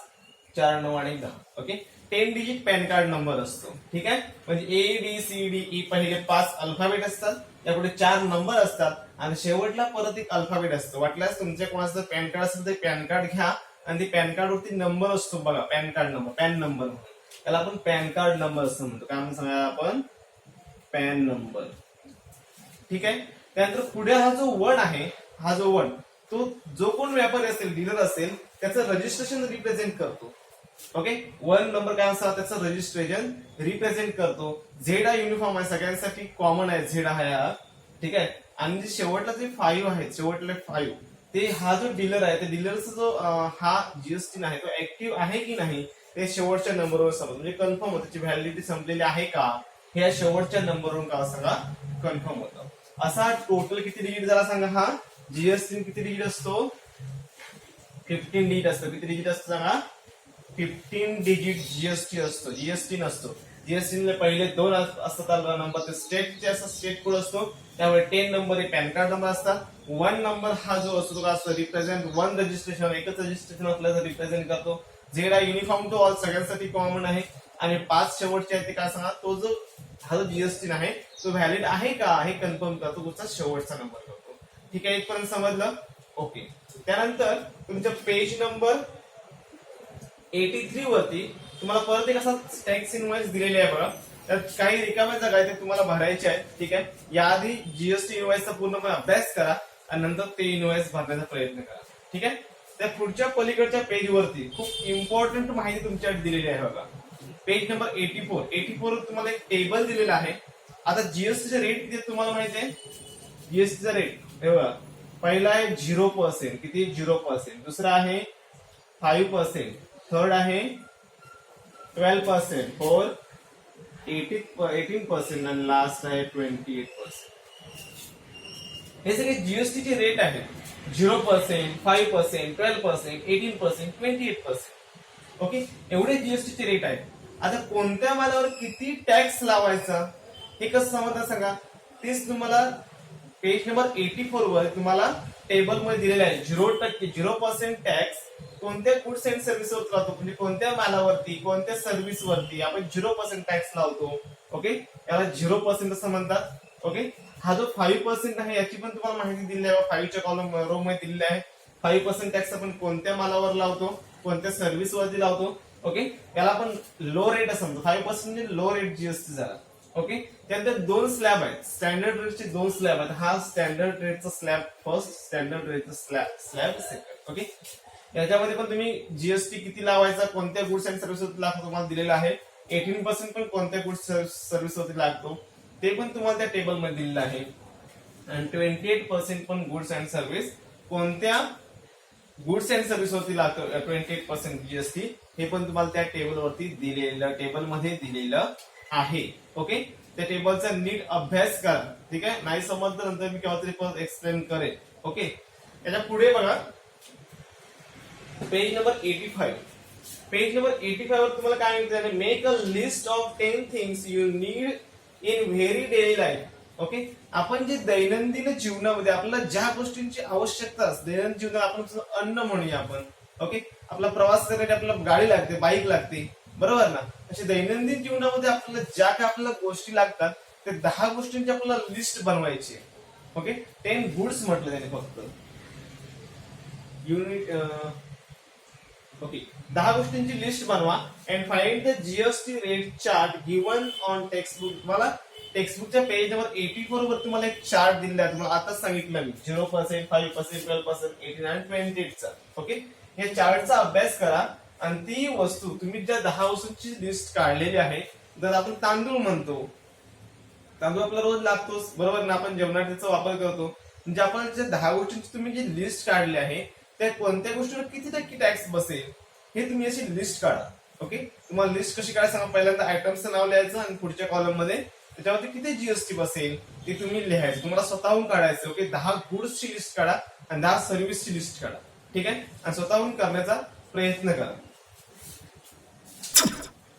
4 9 आणि 10. Okay, 10 digit pan card number असतो. ठीक आहे, म्हणजे ABCDE पहिले 5 अल्फाबेट असतात, त्यापुढे 4 नंबर असतात, आणि शेवटला परत एक अल्फाबेट असतो. वाटल्यास तुमच्या कोणाचं पॅन कार्ड असेल तर पॅन कार्ड घ्या, आणि ते पॅन कार्ड वरती नंबर असतो बघा, pan card number, pan number म्हणून त्याला आपण पॅन कार्ड नंबर असं म्हणतो. काय म्हणून सांगा आपण? Pan number. ठीक आहे, त्यानंतर पुढे हा जो 1 आहे, हा जो 1 तो जो कोण व्यापारी असेल, डीलर असेल, त्याचं रजिस्ट्रेशन रिप्रेझेंट करतो. ओके, 1 नंबर काय असतात, त्याचं रजिस्ट्रेशन रिप्रेझेंट करतो. झेड हा युनिफॉर्म आहे, सगळ्यांसाठी कॉमन आहे झेड हा. ठीक आहे, आणि जे शेवटला जे 5 आहे, शेवटले 5 ते हा जो डीलर आहे, त्या डीलरचा जो हा जीएसटी आहे तो ऍक्टिव्ह आहे की नाही ते शेवटच्या नंबरवर समज, म्हणजे कन्फर्म होतं. त्याची व्हॅलिडिटी संपलेली आहे का हे या शेवटच्या नंबरवरून का सांगा कन्फर्म होतं. असा टोटल किती डिजिट झाला सांगा. हा जीएसटी किती डिजिट असतो? 15 डिजिट असतो. किती डिजिट असतो सांगा? 15 डिजिट जीएसटी असतो. जीएसटी नसतो. जीएसटी पहिले 2 असतात नंबर, ते स्टेटचे असतात, स्टेट कोड असतो. त्यामुळे 10 नंबर हे पॅन कार्ड नंबर असतात. 1 नंबर हा जो असतो तो काय असतो? रिप्रेझेंट 1 रजिस्ट्रेशन, एकच रजिस्ट्रेशन असल्याचं रिप्रेझेंट करतो. झेड हा युनिफॉर्म टू ऑल, सगळ्यांसाठी कॉमन आहे. आणि 5 शेवटचे आहे ते काय सांगा, तो जो हा जो जीएसटी आहे तो व्हॅलिड आहे का हे कन्फर्म करतो, तुमचा शेवटचा नंबर करतो. ठीक आहे, इथपर्यंत समजलं? ओके, त्यानंतर तुमच्या पेज नंबर 83 वरती तुम्हाला परत एक असा टॅक्स इनवॉइस दिलेली आहे बघा. त्यात काही रिकाम्या जागा आहेत ते तुम्हाला भरायच्या आहेत. ठीक आहे, याआधी जीएसटी इनवॉइसचा पूर्णपणे अभ्यास करा आणि नंतर ते इनवॉइस भरण्याचा प्रयत्न करा. ठीक आहे, त्या पुढच्या पलीकडच्या पेज वरती खूप इम्पॉर्टंट माहिती तुमच्याकडे दिलेली आहे बघा. पेज नंबर 84 तुम्हाला एक टेबल दिलेला आहे. आता जीएसटीचे रेट किती तुम्हाला माहिती आहे? जीएसटीचा रेट हे बघा, पहिला आहे 0%. किती? 0%. दुसरा आहे 5%. थर्ड आहे 12%. फोर्थ 18%. आणि लास्ट आहे 28%. हे सगळे जीएसटीचे रेट आहेत. 0%, 5%, 12%, 18%, 28%. ओके, एवढे जीएसटीचे रेट आहेत. आता कोणत्या मालावर किती टॅक्स लावायचा हे कसं समजतं सांगा. तेच तुम्हाला पेज नंबर 84 वर तुम्हाला टेबल मध्ये दिलेले आहे. 0% टॅक्स कोणत्या गुड्स अँड सर्व्हिस वर लावतो, म्हणजे कोणत्या मालावरती, कोणत्या सर्व्हिस वरती आपण 0% टॅक्स लावतो. ओके, याला 0% असं म्हणतात. ओके, हा जो 5% आहे याची पण तुम्हाला माहिती दिली आहे. 5 च्या कॉलम रो मध्ये दिलेली आहे. 5% टॅक्स आपण कोणत्या मालावर लावतो, कोणत्या सर्व्हिस वरती लावतो. ओके, याला आपण लो रेट असं म्हणतो. 5% म्हणजे लो रेट जीएसटी झाला. ओके, त्यानंतर 2 स्लॅब आहेत. स्टँडर्ड रेटचे 2 स्लॅब आहेत. हा स्टँडर्ड रेटचा स्लॅब फर्स्ट, स्टँडर्ड रेटचा स्लॅब सेकंड. ओके, याच्यामध्ये पण तुम्ही जीएसटी किती लावायचा, कोणत्या गुड्स अँड सर्व्हिस वरती लागतो तुम्हाला दिलेला आहे. 18% पण कोणत्या गुड्स सर्व्हिस वरती लागतो ते पण तुम्हाला त्या टेबल मध्ये दिलेलं आहे. आणि 28% पण गुड्स अँड सर्व्हिस कोणत्या गुड्स अँड सर्व्हिस वरती लागतो 28% जीएसटी हे पण तुम्हाला त्या टेबल वरती टेबल मध्ये दिलेलं आहे. ओके, त्या टेबलचा नीट अभ्यास करा. ठीक आहे, नाही समजलं नंतर मी केव्हा तरी परत एक्सप्लेन करेन. ओके, त्याच्या पुढे बघा पेज नंबर 85. पेज नंबर 85 वर तुम्हाला काय मिळतं? Make a list of 10 things you need in very daily life. Okay, आपण जे दैनंदिन जीवनामध्ये आपल्याला ज्या गोष्टींची आवश्यकता असते, दैनंदिन जीवनात आपण अन्न म्हणूया आपण. ओके, आपला प्रवास करण्यासाठी आपल्याला गाडी लागते, बाईक लागते, बरोबर ना. अशा दैनंदिन जीवनामध्ये आपल्याला ज्या काय आपल्याला गोष्टी लागतात त्या 10 गोष्टींची आपल्याला लिस्ट बनवायची. ओके, 10 गुड्स म्हटलं त्याने फक्त. युनिट ओके, 10 गोष्टींची लिस्ट बनवा and find the GST rate chart given on textbook. तुम्हाला टेक्स्टबुकच्या पेज नंबर 84 वर तुम्हाला एक चार्ट दिलेला आहे. तुम्हाला आताच सांगितलं मी 0%, 5%, 12%, 18 आणि 28 चा. ओके, या चार्टचा अभ्यास करा आणि ती वस्तू तुम्ही ज्या 10 वस्तूंची लिस्ट काढलेली आहे, जर आपण तांदूळ म्हणतो, तांदूळ आपला रोज लागतोच, बरोबर ना, आपण जेवणात त्याचा वापर करतो. म्हणजे आपण ज्या 10 गोष्टींची तुम्ही जी लिस्ट काढली आहे त्या कोणत्या गोष्टीवर किती टक्के टॅक्स बसेल हे तुम्ही अशी लिस्ट काढा. ओके, तुम्हाला लिस्ट कशी काढायला सांगा. पहिल्यांदा आयटमचं नाव लिहायचं आणि पुढच्या कॉलम मध्ये त्याच्यावरती किती जीएसटी बसेल ते तुम्ही लिहायचं. तुम्हाला स्वतःहून काढायचं. ओके, 10 गुड्सची लिस्ट काढा आणि 10 सर्व्हिसची लिस्ट काढा. ठीक आहे, आणि स्वतःहून करण्याचा प्रयत्न करा.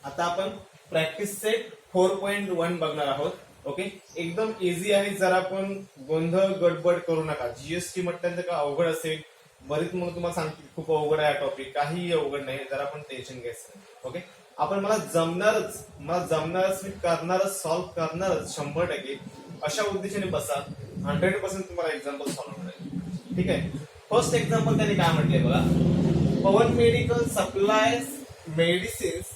आता आपण प्रॅक्टिस सेट 4.1 बघणार आहोत. ओके, एकदम इझी आहे. जर आपण गोंधळ गडबड करू नका. जीएसटी म्हटल्यानंतर का अवघड असेल, बरीच मग तुम्हाला सांगते खूप अवघड आहे टॉपिक. काही अवघड नाही, जरा आपण टेन्शन घ्यायचं. ओके, आपण मला जमणारच मी करणारच, सॉल्व्ह करणारच 100%. अशा उद्देशाने बसा. 100% तुम्हाला एक्झाम्पल सॉल्व्ह होणार. ठीक आहे, फर्स्ट एक्झाम्पल त्यांनी काय म्हटलंय बघा. Pawan medical supplies medicines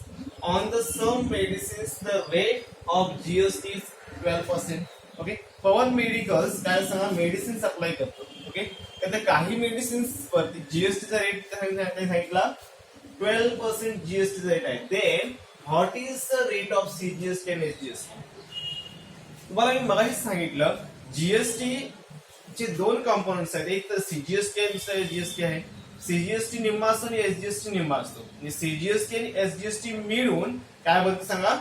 on the same medicines the rate of GST is 12%. Okay, Pawan medicals काय सांगा मेडिसिन सप्लाय करतो. ओके, तर काही मेडिसिन्स वरती जीएसटीचा रेट सांगितला 12% जीएसटीचा रेट आहे. Then what is the rate of CGST and SGST. तुम्हाला मी मगाशी सांगितलं जीएसटी चे 2 कंपोनेंट्स आहेत. एक तर सीजीएसटी आहे, दुसरा एसजीएसटी आहे. सीजीएसटी निम्मा असतो आणि एसजीएसटी निम्मा असतो. म्हणजे सीजीएसटी आणि एसजीएसटी मिळून काय बनतो सांगा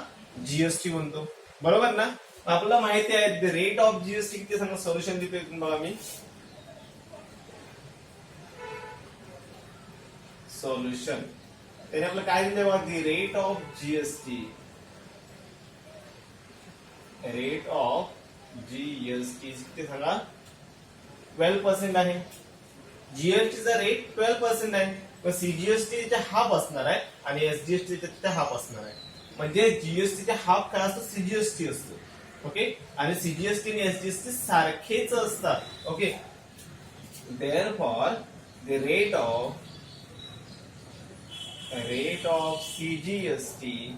जीएसटी बनतो. बरोबर ना. आपल्याला माहिती आहे द रेट ऑफ जीएसटी किती सांगा. सोल्युशन देतोय बघा मी. सोल्युशन त्याने आपलं काय दिलं बघा. The rate of GST, rate of GST किती सांगा 12% आहे. जीएसटीचा रेट 12% आहे. पण सीजीएसटीच्या हाफ असणार आहे आणि एसजीएसटीच्या हाफ असणार आहे. म्हणजे जीएसटीच्या हाफ काय असतो सीजीएसटी असतो. ओके, आणि सीजीएसटी आणि एसजीएसटी सारखेच असतात. Okay, therefore the rate of CGST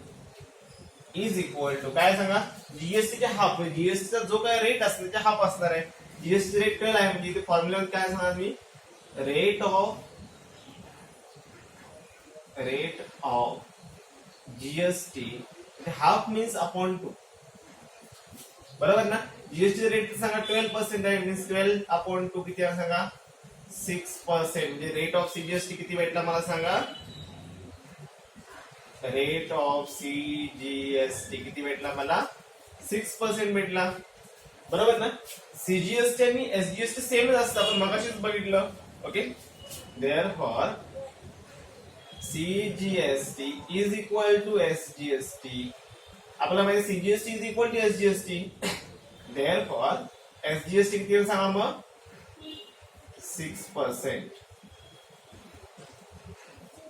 is equal to काय सांगा जीएसटीच्या हाफ. जीएसटीचा जो काय रेट असतो त्याच्या हाफ असणार आहे. जीएसटी रेट 12 आहे म्हणजे इथे फॉर्म्युला काय सांगा मी rate of GST half means upon 2. बरोबर ना. जीएसटी रेट सांगा 12% आहे. मीन्स 12 अपॉन 2 किती आहे सांगा 6%. म्हणजे रेट ऑफ सीजीएसटी किती भेटला मला सांगा. रेट ऑफ सीजीएसटी किती भेटला मला 6% भेटला. बरोबर ना. सीजीएसटी आणि एसजीएसटी सेमच असतं आपण मगाशीच बघितलं. Okay, therefore CGST is equal to SGST. आपल्याला माहिती CGST is equal to SGST. Therefore SGST किती सांगा मग 6%.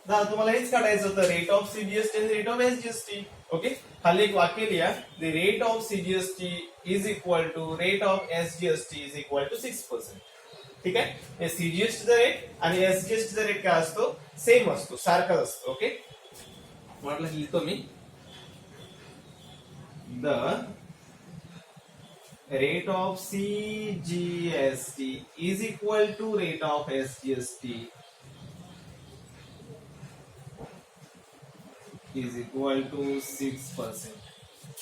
तुम्हाला हेच काढायचं होतं रेट ऑफ सीजीएसटी आणि रेट ऑफ एसजीएसटी. ओके, खाली एक वाक्य लिहा. The rate of CGST is equal to rate of SGST is equal to 6%. ठीक आहे, सीजीएसटीचा रेट आणि एसजीएसटीचा रेट काय असतो सेम असतो, सारखाच असतो. ओके, म्हटलं लिहितो मी. The rate of CGST is equal to rate of SGST is equal to 6%.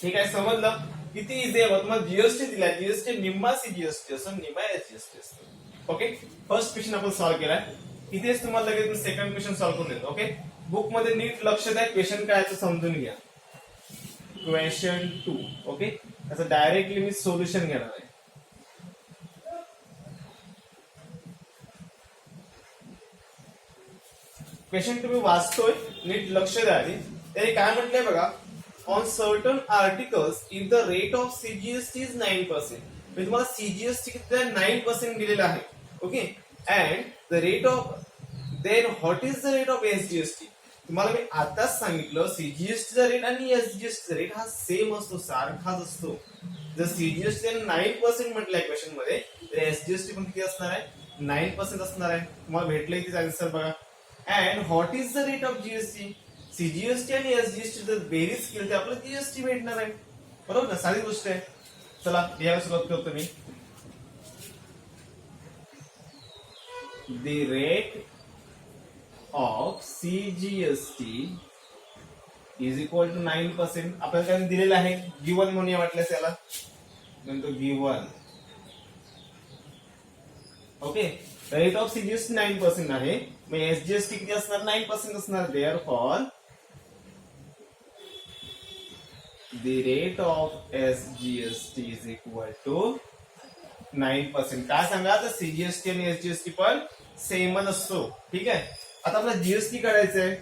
ठीक आहे, समजलं. किती इझी आहे. तुम्हाला जीएसटी दिला, जीएसटी निम्मा सीजीएसटी असतो, निम्मा एसजीएसटी असतो. ओके, फर्स्ट क्वेश्चन आपण सॉल्व्ह केलाय. इथेच तुम्हाला लगेच सेकंड क्वेश्चन सॉल्व्ह करून देतो. ओके, बुक मध्ये नीट लक्ष द्या. क्वेश्चन काय आहे समजून घ्या. क्वेश्चन 2. ओके, त्याचं डायरेक्टली मी सोल्युशन घेणार आहे. क्वेश्चन तुम्ही वाचतोय नीट लक्ष द्या आधी. त्याने काय म्हटलंय बघा. On certain articles if the rate of CGST is 9%. म्हणजे तुम्हाला सीजीएसटी किती 9% दिलेला आहे. Okay, and the rate of then what is the rate of SGST. तुम्हाला मी आताच सांगितलं सीजीएसटीचा रेट आणि एसजीएसटीचा रेट हा सेम असतो, सारखाच असतो. जर सीजीएसटी 9% म्हटलंय क्वेश्चन मध्ये, तर एसजीएसटी पण किती असणार आहे, 9% असणार आहे. तुम्हाला भेटलंय तिथे आन्सर बघा. And what is the rate of GST. CGST आणि एसजीएसटी जर बेरीज केली तर आपल्याला जीएसटी भेटणार आहे. बरोबर ना, साधी गोष्ट आहे. चला याला सुरुवात करतो मी. The rate of CGST is equal to 9%. आपल्याला काय दिलेलं आहे, गिवन म्हणूया वाटल्यास याला म्हणतो given. Okay, rate of CGST 9% आहे, मग एसजीएसटी किती असणार, 9% असणार. Therefore the rate of SGST is equal to 9%. काय सांगा, तर सीजीएसटी आणि एसजीएसटी पण सेमच असतो. ठीक आहे, आता आपला जीएसटी काढायचं आहे.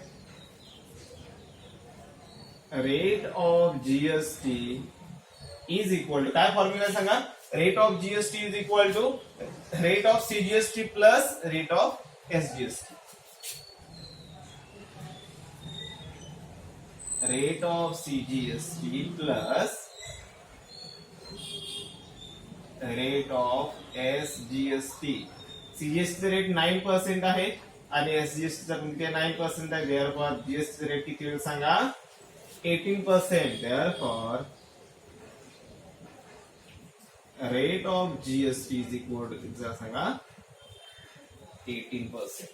Rate of GST is equal to काय फॉर्म्युला सांगा, rate of GST is equal to rate of CGST plus rate of SGST. Rate of CGST plus rate of SGST. CGST rate 9% आहे आणि एसजीएसटी चा किती 9% आहे. देअरफॉर जीएसटी रेट किती होईल सांगा, 18%. Therefore rate of GST is equal to किती सांगा, 18%.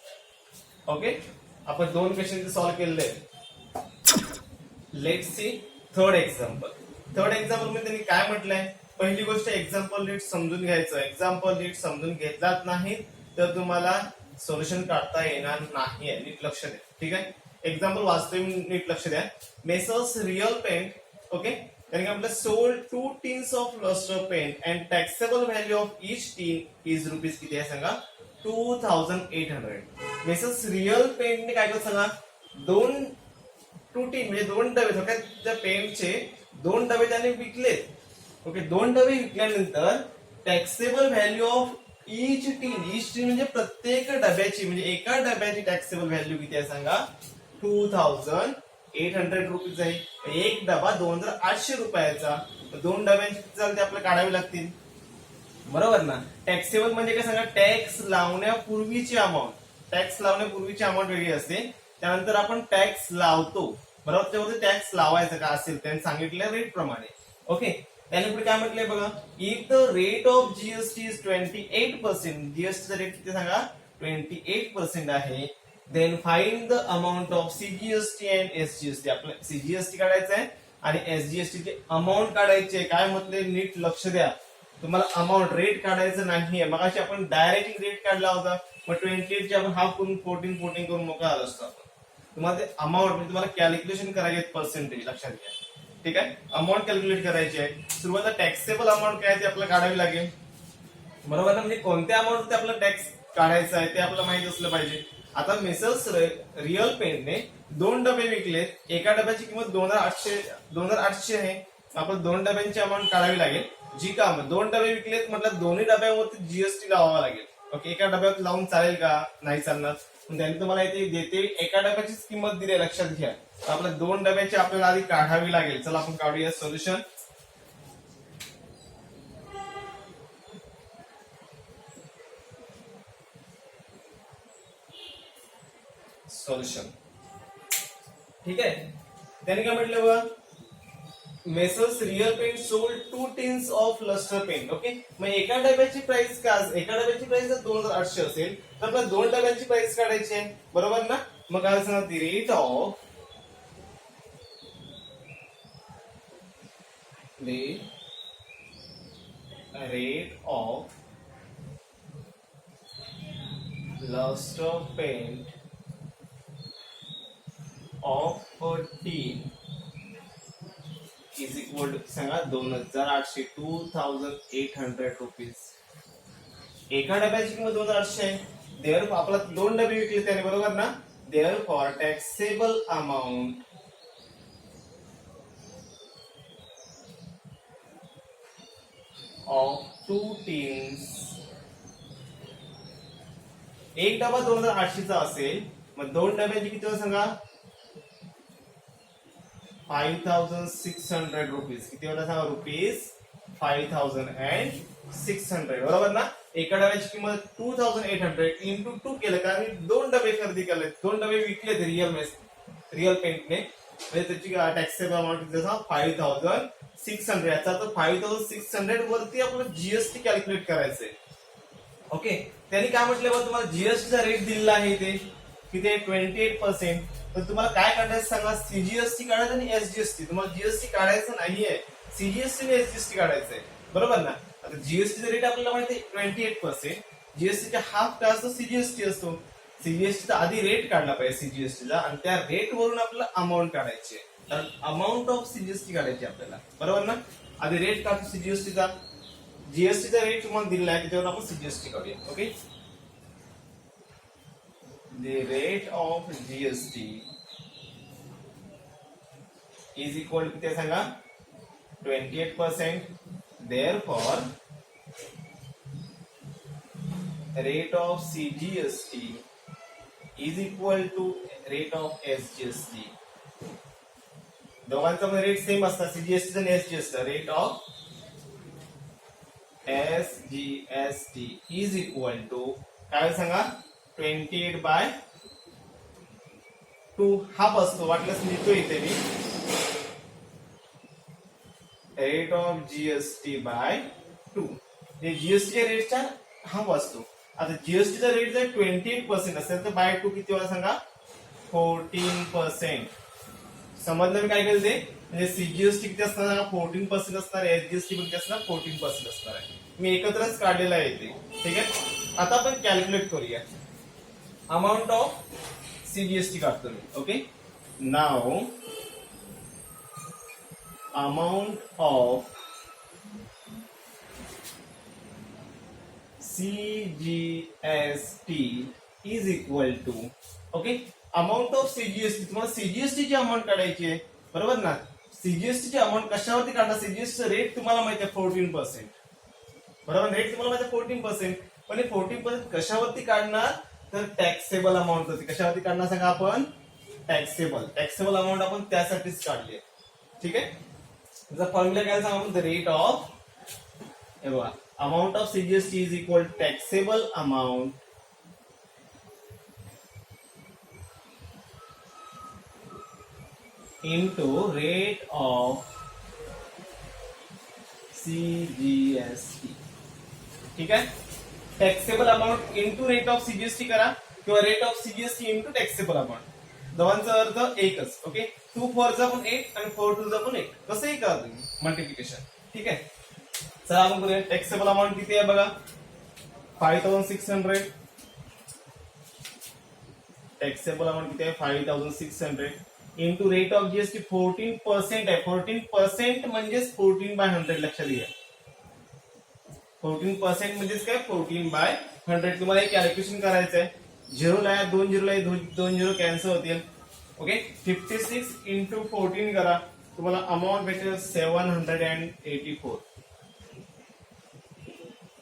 ओके, आपण दोन क्वेश्चन सॉल्व्ह केले. Let's see third example. Third example मध्ये त्यांनी काय म्हटलंय, पहिली गोष्ट एक्झाम्पल नीट समजून घ्यायचं. एक्झाम्पल नीट समजून घेतलात नाही तर तुम्हाला सोल्युशन काढता येणार नाही. नीट लक्ष द्या. ठीक आहे, एक्झाम्पल वाचतोय नीट लक्ष द्या. Messrs real paint. ओके, त्यांनी काय म्हटलं, sold 2 tins of lustre paint and taxable value of each tin is rupees किती आहे सांगा, 2800. मेसर्स रिअल पेंटने काय करत सांगा, 2 टीन म्हणजे 2 डबे, थोडक्यात त्या पेंटचे 2 डबे त्याने विकलेत. ओके, 2 डबे विकल्यानंतर टॅक्सेबल व्हॅल्यू ऑफ ईच टीन म्हणजे प्रत्येक डब्याची, म्हणजे एका डब्याची टॅक्सेबल व्हॅल्यू किती आहे सांगा, 2800 रुपीज आहे. एक डबा 2800 रुपयाचा, 2 डब्यांची किती चालते आपल्याला काढावी लागतील. बरोबर ना. टॅक्सेबल म्हणजे काय सांगा, टॅक्स लावण्यापूर्वीची अमाऊंट. टॅक्स लावण्यापूर्वीची अमाऊंट वेगळी असते, त्यानंतर आपण टॅक्स लावतो. बरोबर, त्यामध्ये टॅक्स लावायचं का असेल त्यांनी सांगितलं रेट प्रमाणे. ओके, त्याने पुढे काय म्हटलंय बघा, if the rate of GST is 28%. जीएसटीचा रेट किती सांगा, 28% आहे. Then find the amount of CGST and SGST. आपल्याला सीजीएसटी काढायचं आहे आणि एसजीएसटी ची अमाऊंट काढायची आहे. काय म्हटले, नीट लक्ष द्या. तुम्हाला अमाऊंट रेट काढायचं नाहीये. मग अशी आपण डायरेक्टली रेट काढला होता, मग 28 चे आपण हाफ करून 14 करून मोकळा आलो असतो आपण. तुम्हाला ते अमाऊंट म्हणजे तुम्हाला कॅल्क्युलेशन करायचे पर्सेंटेज लक्षात घ्या. ठीक आहे, अमाऊंट कॅल्क्युलेट करायची आहे. सुरुवातीला टॅक्सेबल अमाऊंट काय ते आपल्याला काढावी लागेल. बरोबर ना, म्हणजे कोणत्या अमाऊंट आपल्याला टॅक्स काढायचा आहे ते आपल्याला माहित असलं पाहिजे. आता मेसर्स रिअल पेंटने 2 डबे विकलेत, एका डब्याची किंमत 2800 आहे. आपण 2 डब्यांची अमाऊंट काढावी लागेल. जी का 2 डबे विकलेत म्हटलं, दोन्ही डब्यावरती जीएसटी लावावा लागेल. ओके, एका डब्यात लावून चालेल का, नाही चालणार. त्यांनी तुम्हाला इथे देते एका डब्याचीच किंमत दिली, लक्षात घ्या. आपल्या 2 डब्याची आपल्याला आधी काढावी लागेल. चला आपण काढूया सोल्युशन. ठीक आहे, त्यांनी काय म्हटलं बघा, messrs real paint sold 2 tins of lustre paint. Okay, मग एका डब्याची प्राइस जर 2800 असेल तर आपल्याला 2 डब्यांची प्राइस काढायची आहे. बरोबर ना. मग काय सांगा, the rate of lustre paint of a tin is equal to सांगा 2800, 2800 रुपीज. एका डब्याची किंमत 2800 आहे. देअर आपला 2 डबे विकले त्याने. बरोबर ना. Therefore taxable amount of 2 tins एक डबा 2800चा असेल, मग 2 डब्यांची किती होईल सांगा? 5600 रुपीज. किती होणार सांगा? रुपीज 5600. बरोबर ना? एका डब्याची किंमत 2800 इंटू 2 केलं, कारण मी 2 डबे खरेदी केले, 2 डबे विकले ते रिअल पेंटने, म्हणजे त्याची टॅक्सेबल अमाऊंट किती 5600. याचा अर्थ 5600 वरती आपल्याला जीएसटी कॅल्क्युलेट करायचंय. ओके, त्यांनी काय म्हटलं बघा, तुम्हाला जीएसटीचा रेट दिलेला आहे इथे किती आहे? 28%. तर तुम्हाला काय काढायचं सांगा? सीजीएसटी काढायचं आणि एसजीएसटी. तुम्हाला जीएसटी काढायचं नाहीये, सीजीएसटी आणि एसजीएसटी काढायचंय. बरोबर ना? आता जीएसटीचा रेट आपल्याला माहिती आहे 28%. जीएसटीचा हाफ काय असतो? सीजीएसटी असतो. सीजीएसटीचा आधी रेट काढला पाहिजे सीजीएसटीचा, आणि त्या रेट वरून आपल्याला अमाऊंट काढायची आहे. तर अमाऊंट ऑफ सीजीएसटी काढायची आपल्याला. बरोबर ना? आधी रेट काढतो सीजीएसटीचा, जीएसटीचा रेट तुम्हाला दिलेला आहे, त्याच्यावर आपण सीजीएसटी काढूया. Okay, the rate of GST is equal to किती सांगा? 28%. Therefore, rate of CGST is equal to rate of SGST. दोघांचा मध्ये रेट सेम असतात, सीजीएसटी आणि SGST. Rate of SGST is equal to काय सांगा? 28/2 हाफ असतो, वाटल्यास लिहितो इथे मी. रेट ऑफ जीएसटी बाय 2, जे जीएसटी रेटचा हाफ असतो. आता जीएसटीचा रेट जर 28% असेल तर बाय 2 किती होणार सांगा? 14%. समजलं मी काय केलं ते? म्हणजे सीजीएसटी किती असणार? 14% असणार, एसजीएसटी किती असणार? 14% असणार आहे. मी एकत्रच काढलेला आहे ते. ठीक आहे, आता आपण कॅल्क्युलेट करूया. अमाऊंट ऑफ सीजीएसटी काढतो मी. Okay, now amount of CGST is equal to. Okay, amount of CGST, तुम्हाला सीजीएसटी ची अमाऊंट काढायची आहे. बरोबर ना? सीजीएसटी ची अमाऊंट कशावरती काढणार? सीजीएसटी रेट तुम्हाला माहिती आहे 14%. बरोबर, रेट तुम्हाला माहिती आहे 14%. पण हे 14% कशावरती काढणार? तर टॅक्सेबल अमाऊंट होती. कशावरती काढणार सांगा आपण? टॅक्सेबल अमाऊंट आपण त्यासाठीच काढली आहे. ठीक आहे, त्याचा फॉर्म्युला काय सांगा आपण? द रेट ऑफ, हे बघा, amount of CGST is equal taxable amount into rate of CGST. ठीक आहे, taxable amount into rate of CGST करा, किंवा rate of CGST into taxable amount. दोघांचा अर्थ एकच. ओके, 2 4 चा पण 8 आणि 4 2 चा पण 8, कसंही करा तुम्ही मल्टिप्लिकेशन. ठीक आहे, चला आपण करूया. टॅक्सेबल अमाऊंट किती आहे बघा? 5600. टॅक्सेबल अमाऊंट किती आहे? 5600 इंटू रेट ऑफ जीएसटी 14% आहे. 14% म्हणजेच 14/100 लक्षात घ्या. 14% म्हणजेच काय? 14/100. तुम्हाला एक कॅल्क्युलेशन करायचं आहे. 0 ला 2 0 ला 2 0 कॅन्सल होतील. ओके, 56 इंटू 14 करा, तुम्हाला अमाऊंट भेटेल 784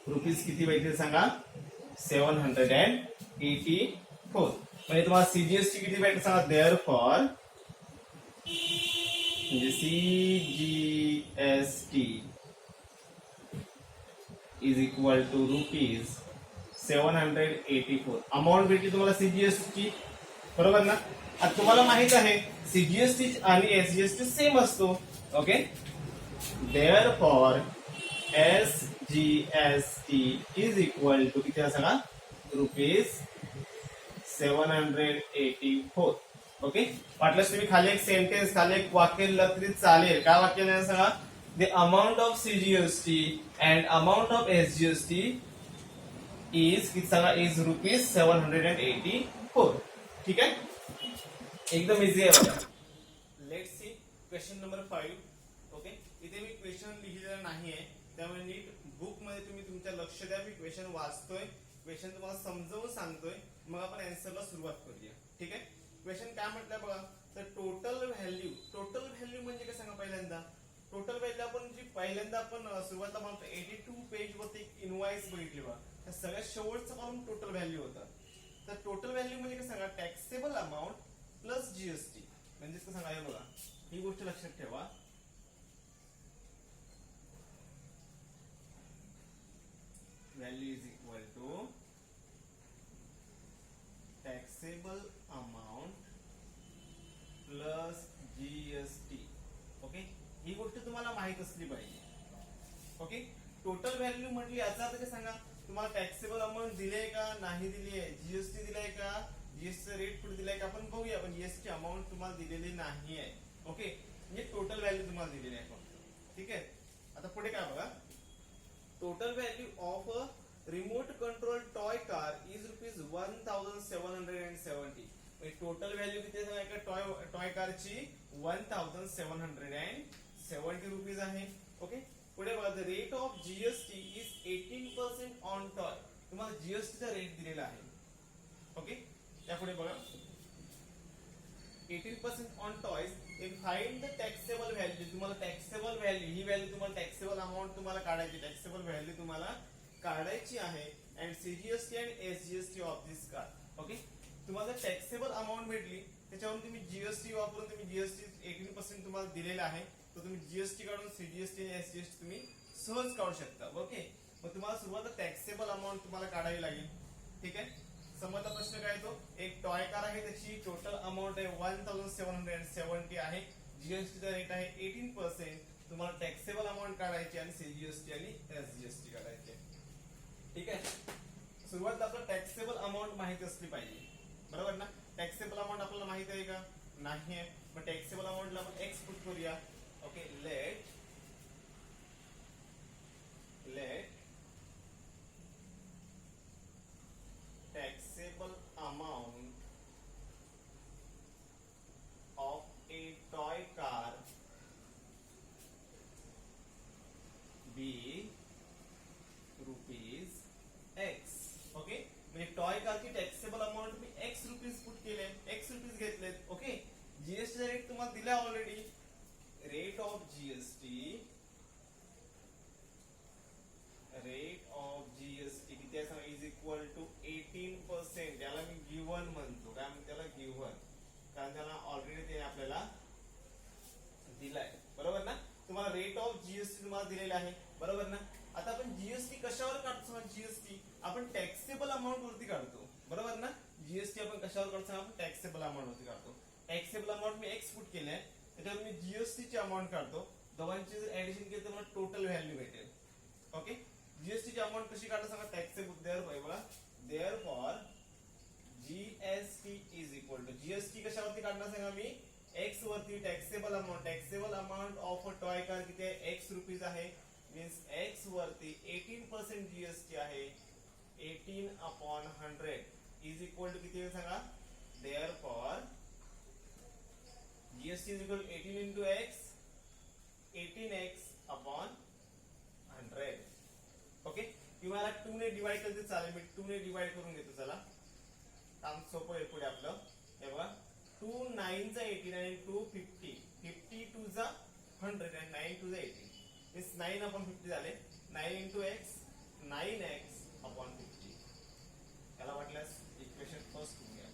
रुपीज. किती भेटेल सांगा? 784. म्हणजे तुम्हाला सीजीएसटी किती भेटेल सांगा? देअरफॉर म्हणजे CGST is equal to rupees 784 amount भेटली तुम्हाला सीजीएसटी. बरोबर ना? आता तुम्हाला माहित आहे सीजीएसटी आणि एसजीएसटी सेम असतो. Okay, therefore SGST is equal to किती सांगा? रुपीज 784. ओके, वाटल्यास तुम्ही खाली एक सेंटेन्स, खाली एक वाक्य लिहिलं तरी चालेल. काय वाक्य लिहायचं सांगा? The amount of CGST and amount of SGST is किती सांगा? Is rupees 784. ठीक आहे, एकदम इझी आहे बघा. Let's see question number 5. Okay, इथे मी क्वेश्चन लिहिलेला नाहीये, त्यामुळे नीट बुक मध्ये तुम्ही तुमच्या लक्ष द्या. मी क्वेश्चन वाचतोय, क्वेश्चन तुम्हाला समजावून सांगतोय, मग आपण आन्सरला सुरुवात करूया. ठीक आहे, क्वेश्चन काय म्हटलंय बघा. तर टोटल व्हॅल्यू म्हणजे काय सांगा? पहिल्यांदा टोटल व्हॅल्यू आपण जी पहिल्यांदा आपण सुरुवातला म्हणतो 82 पेज वरती एक इनवॉइस बघितली बघा. त्या सगळ्यात शेवटचा कॉलम टोटल व्हॅल्यू होता. तर टोटल व्हॅल्यू म्हणजे काय सांगा, टॅक्सेबल अमाऊंट प्लस जीएसटी. म्हणजे काय सांगा, हे बघा ही गोष्ट लक्षात ठेवा. Value is equal to taxable amount plus GST. Okay, ही गोष्ट तुम्हाला माहित असली पाहिजे. ओके, टोटल व्हॅल्यू म्हटली याचा अर्थ काय सांगा, तुम्हाला टॅक्सेबल अमाऊंट दिले का नाही दिली आहे, जीएसटी दिलाय का, जीएसटी रेट कुठे दिलाय का आपण बघूया. पण जीएसटी अमाऊंट तुम्हाला दिलेली नाही आहे. ओके, म्हणजे टोटल व्हॅल्यू तुम्हाला दिलेली आहे फक्त. ठीक आहे, आता पुढे काय बघा, total value of a remote control toy car is ₹1770. Total value किती आहे एका टॉय कारची, ₹1770 आहे. ओके, पुढे बघा, the rate of GST is 18% on toy. तुम्हाला जीएसटीचा रेट दिलेला आहे. ओके, त्यापुढे बघा, 18% on toys. Find the taxable value. तुम्हाला टॅक्सेबल व्हॅल्यू, ही व्हॅल्यू तुम्हाला टॅक्सेबल अमाऊंट तुम्हाला काढायची, टॅक्सेबल व्हॅल्यू तुम्हाला काढायची आहे. And CGST and SGST of this car. Okay, तुम्हाला टॅक्सेबल अमाऊंट भेटली, त्याच्यावरून तुम्ही जीएसटी वापरून, तुम्ही जीएसटी 18% तुम्हाला दिलेला आहे, तर तुम्ही जीएसटी काढून सीजीएसटी आणि एसजीएसटी तुम्ही सहज काढू शकता. ओके, मग तुम्हाला सुरुवात टॅक्सेबल अमाऊंट तुम्हाला काढावी लागेल. ठीक आहे, समजला प्रश्न काय तो, एक टॉय कार आहे, त्याची टोटल अमाऊंट आहे 1770 आहे, जीएसटीचा रेट आहे 18%. तुम्हाला टॅक्सेबल अमाऊंट काढायची आणि सीजीएसटी आणि एसजीएसटी काढायची. ठीक आहे, सुरुवातीला आपल्याला टॅक्सेबल अमाऊंट माहिती असली पाहिजे. बरोबर ना, टॅक्सेबल अमाऊंट आपल्याला माहिती आहे का, नाही आहे. मग टॅक्सेबल अमाऊंटला आपण एक्स पुट करूया. Okay, let taxable amount of a toy car be ₹X. Okay, म्हणजे टॉय कारची टॅक्सेबल अमाऊंट मी ₹X पुट केले, ₹X घेतलेत. ओके, जीएसटी रेट तुम्हाला दिला ऑलरेडी. रेट ऑफ जीएसटी किती आहे सांगा, इज इक्वल टू 18%. त्याला मी गिव्हन म्हणतो. काय म्हणतो त्याला, गिव्हन, कारण त्याला ऑलरेडी ते आपल्याला दिलाय. बरोबर ना, तुम्हाला रेट ऑफ जीएसटी तुम्हाला दिलेला आहे. बरोबर ना, आता आपण जीएसटी कशावर काढतो, जीएसटी आपण टॅक्सेबल अमाऊंट वरती काढतो. बरोबर ना, जीएसटी आपण कशावर काढतो, आपण टॅक्सेबल अमाऊंट वरती काढतो. टॅक्सेबल अमाऊंट मी एक्स पुट केले, त्याच्यावर मी जीएसटीची अमाऊंट काढतो. दोघांची जर ऍडिशन केली तर मला टोटल व्हॅल्यू भेटेल. ओके, जीएसटीची अमाऊंट कशी काढा सांगा, टॅक्सेबल बघा, therefore GST is equal to, GST कशावरती काढणार सांगा मी, एक्स वरती. Taxable amount of a toy car किती आहे, ₹X आहे. मीन्स एक्स वरती 18% जीएसटी आहे, 18/100 इज इक्वल टू किती सांगा, therefore GST is equal to 18 into X, 18x/100. Okay, किंवा 2 ने डिवाइड केलं तर चालेल. मी 2 ने डिवाइड करून घेतो. चला, काम सोपं आहे पुढे आपलं. हे बघा, 2 9 चा 18 आणि 2 50, 50 2 चा 100 आणि 9 2 चा 18. मीन्स 9/50 झाले. 9 इंटू एक्स, 9x/50. याला वाटल्यास इक्वेशन फर्स्ट घ्या.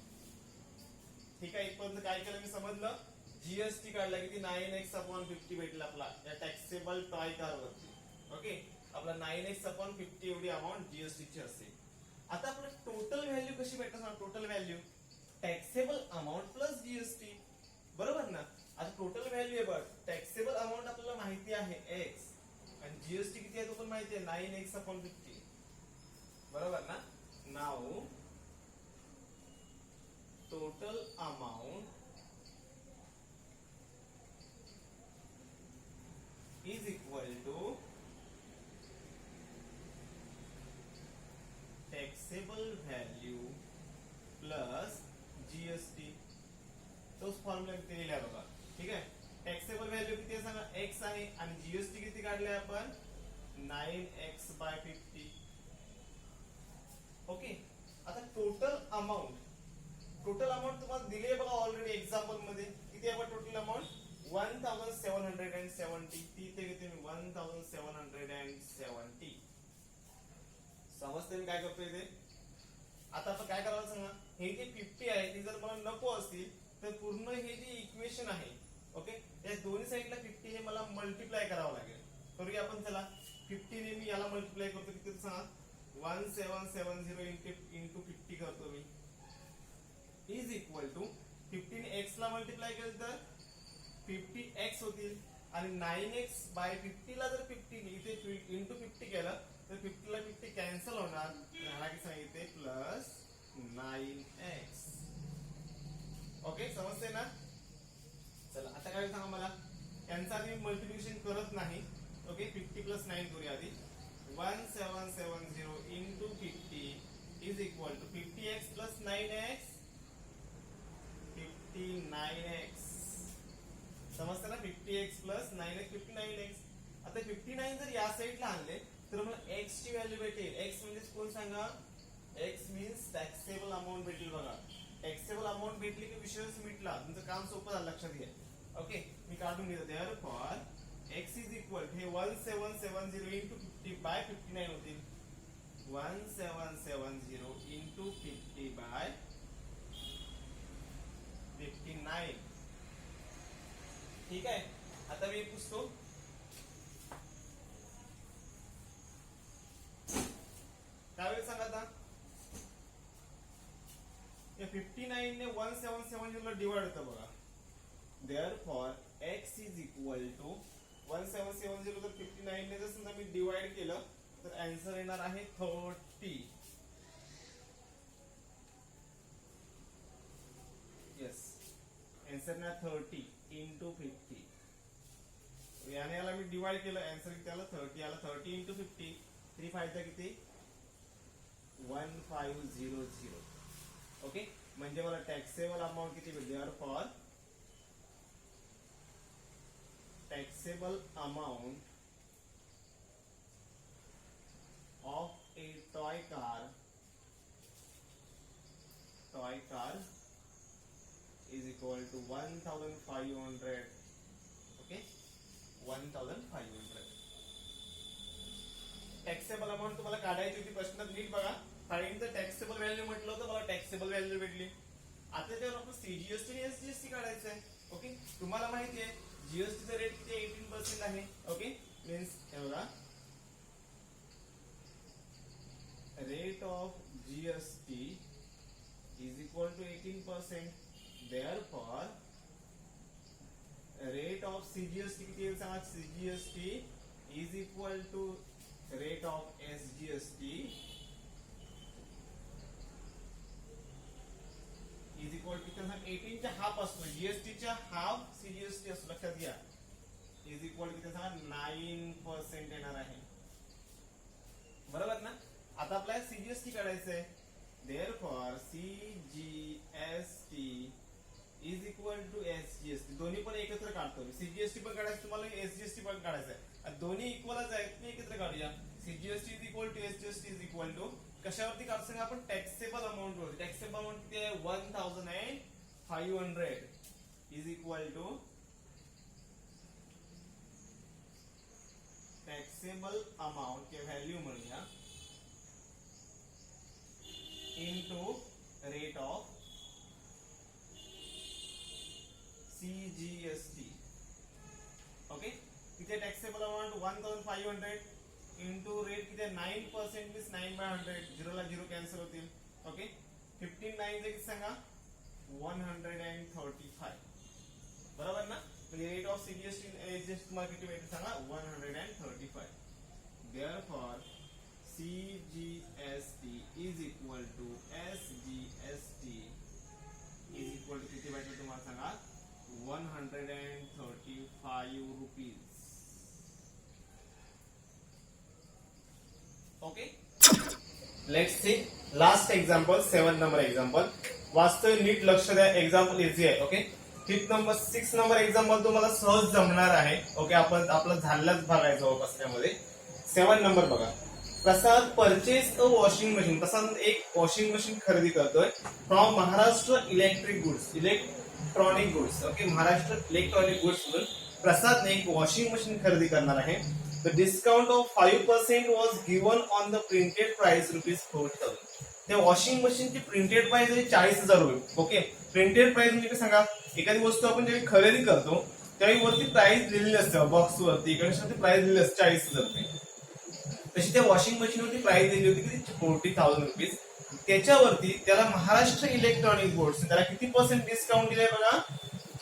ठीक आहे, इथपर्यंत काय केलं मी समजलं. जीएसटी काढला किती, 9x/50 भेटला आपला या टॅक्सेबल टॉय कार वरती. ओके, आपला 9x/50 एवढी अमाऊंट जीएसटीची असेल. आता आपल्याला टोटल व्हॅल्यू कशी भेटणार, total value taxable amount plus GST. बरोबर ना, आता टोटल व्हॅल्यू आहे, बट टॅक्सेबल अमाऊंट आपल्याला माहिती आहे एक्स, आणि जीएसटी किती आहे तो पण माहिती आहे, 9x/50. बरोबर ना. Now total amount is equal to taxable value plus GST. तोच फॉर्म्युला किती लिहिला बघा. ठीक आहे, टॅक्सेबल व्हॅल्यू किती आहे सांगा, एक्स आहे, आणि जीएसटी किती काढले आपण, 9x/50. ओके, आता टोटल अमाऊंट तुम्हाला दिली आहे बघा ऑलरेडी एक्झाम्पल मध्ये. किती आहे टोटल अमाऊंट, 1770. ती इथे घेते मी 1770. समजते मी काय करतोय इथे, आता आपण काय करायला सांगा, हे जे 50 आहे ते जर मला नको असतील तर पूर्ण हे जे इक्वेशन आहे ओके या दोन्ही साईडला 50 हे मला मल्टिप्लाय करावं लागेल. करूया आपण. चला 50 ने मी याला मल्टिप्लाय करतो किती सांगा, 1770 इंटू 50 करतो मी इज इक्वल टू 15 एक्स ला मल्टिप्लाय केलं तर 50x होतील आणि 9x बाय 50 ला जर 50 इथे इंटू 50 केलं तर 50 ला 50 कॅन्सल होणार, की सांगितले प्लस 9x. ओके समजते ना. चला आता काय सांगा मला, यांचा आधी मल्टिप्लिकेशन करत नाही. ओके 50 प्लस 9 करूया आधी. 1770 into 50 is equal to 50x plus 9x 59x. समजतं ना. 50x plus 9x 59x. आता 59 जर या साईडला आणले तर मला x ची व्हॅल्यू भेटेल. x म्हणजे कोण सांगा, x मीन्स टॅक्सेबल अमाऊंट भेटेल. बघा टॅक्सेबल अमाऊंट भेटली की विषयच मिटला, तुमचं काम सोपं झालं. लक्षात घ्या. ओके मी काढून घेतो. देअरफॉर x इज इक्वल हे 1770 इंटू 50 बाय 59 होतील. 1770 इंटू 50 बाय 59. ठीक आहे. आता मी पुसतो. काय वेळ सांगा आता, 59 ने 1770 ला डिवाइड होतं बघा. Therefore x is equal to 1770 जर 59 ने जर समजा मी डिवाइड केलं तर आन्सर येणार आहे 30. येस आन्सर ना 30 इंटू 50. याने याला मी डिवाइड केलं, आन्सर किती आला 30 आला. 30 इंटू 50 3 फायदा किती 1500. ओके म्हणजे मला टॅक्सेबल अमाऊंट किती भेटते. Therefore taxable amount of a toy car is equal to 1500. Okay 1500. Taxable amount तुम्हाला काढायची होती प्रश्नात. नीट बघा. फाइंड द टॅक्सेबल व्हॅल्यू म्हटलं होतं, मला टॅक्सेबल व्हॅल्यू भेटली. आता त्याच्यावर आपण सीजीएसटी आणि एसजीएसटी काढायचं आहे. ओके तुम्हाला माहिती आहे जीएसटीचा रेट किती 18% आहे. ओके मीन्स हे बघा rate of GST is equal to 18%. Therefore rate of CGST किती येईल सांगा. CGST is equal to rate of SGST is equal to 18 च्या हाफ असतो, जीएसटी च्या हाफ सीजीएसटी असतो. लक्षात घ्या. इज इक्वल टू किती सांगा 9% येणार आहे. बरोबर ना. आता आपल्याला सीजीएसटी काढायचं आहे. Therefore CGST is equal to SGST. दोन्ही पण एकत्र काढतो मी. सीजीएसटी पण काढायचं तुम्हाला, एसजीएसटी पण काढायचं आहे. दोन्ही इक्वलच आहेत, मी एकत्र काढूया. CGST is equal to SGST is equal to कशावरती काढतो आपण टॅक्सेबल अमाऊंट वरती. टॅक्सेबल अमाऊंट किती आहे 1500 is equal to taxable amount के व्हॅल्यू म्हणूया into rate of CGST. Okay तिथे टॅक्सेबल अमाऊंट 1500 इंटू रेट किती 9% मीन्स 9/100. 0 ला 0 कॅन्सल होतील. ओके 15 9 किती सांगा 135. बरोबर ना. म्हणजे रेट ऑफ सीजीएसटी एसजीएसटी तुम्हाला किती भेटेल सांगा 135. Therefore CGST is equal to SGST is equal to किती भेटेल तुम्हाला सांगा 135 rupees. Okay let's see last example 7 number example. वास्तव नीट लक्ष द्या. एग्जांपल इझी आहे. ओके 6 नंबर एग्जांपल तुम्हाला सहज जमणार आहे. ओके आपण आपलं झाडलाच बघायचं जवळपास त्यामध्ये. 7 नंबर बघा. प्रसाद परचेस अ वॉशिंग मशीन. प्रसाद एक वॉशिंग मशीन खरेदी करतोय from Maharashtra electric goods. Okay Maharashtra electronic goods म्हणून प्रसादने एक वॉशिंग मशीन खरेदी करणार आहे. The discount of 5% was given on the printed price ₹40,000. त्या वॉशिंग मशीनची प्रिंटेड प्राइस आहे 40,000 रुपये. ओके, प्रिंटेड प्राइस म्हणजे काय सांगा, एखादी वस्तू आपण जेव्हा खरेदी करतो त्यावेळी वरती प्राइस दिलेली असते, बॉक्स वरती इकडे प्राइस दिलेली असते 40,000 रुपये. तशी त्या वॉशिंग मशीनवरती प्राइस दिली होती किती 40,000 रुपीज. त्याच्यावरती त्याला महाराष्ट्र इलेक्ट्रॉनिक बोर्ड त्याला किती पर्सेंट डिस्काउंट दिले बघा,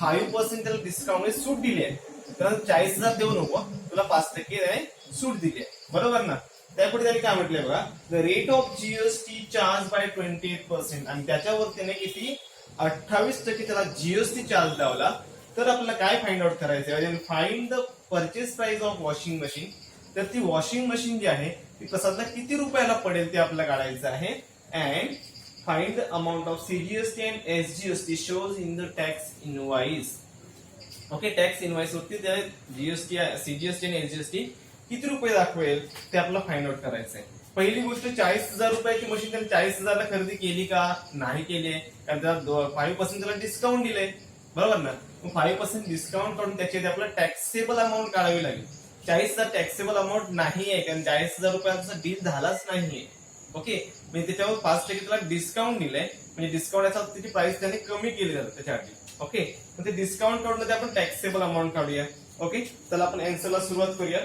5% त्याला डिस्काउंट सूट दिली आहे. कारण 40,000 देऊ नको, तुला 5% सूट दिली आहे, बरोबर ना. त्यापुढे त्यांनी काय म्हटलंय बघा, the rate of GST charge by 28%, आणि त्याच्यावर त्याने किती 28% त्याला जीएसटी चार्ज लावला. तर आपल्याला काय फाइंड आउट करायचं, find the purchase price of washing machine. तर ती वॉशिंग मशीन जी आहे ती प्रसादला किती रुपयाला पडेल ते आपल्याला काढायचं आहे. And find the amount of CGST and SGST shows in the tax invoice. Okay, tax invoice वरती जीएसटी सीजीएसटी आणि एसजीएसटी किती रुपये दाखवेल ते आपल्याला फाइंड आउट करायचं आहे. पहिली गोष्ट 40,000 रुपयाची मशीन त्याने 40,000ला खरेदी केली का नाही केली, कारण त्याला 5% त्याला डिस्काउंट दिले, बरोबर ना. 5% डिस्काउंट काढून त्याच्यात आपल्याला टॅक्सेबल अमाऊंट काढावी लागेल. 40,000 टॅक्सेबल अमाऊंट नाही आहे, कारण 40,000 रुपयाचा डील झालाच नाहीये. ओके, म्हणजे त्याच्यावर 5% त्याला डिस्काउंट दिलंय, म्हणजे डिस्काउंट याचा त्याची प्राइस त्याने कमी केली जाते त्याच्यासाठी. ओके, तर ते डिस्काउंट काढून ते आपण टॅक्सेबल अमाऊंट काढूया. ओके, चला आपण आन्सरला सुरुवात करूया.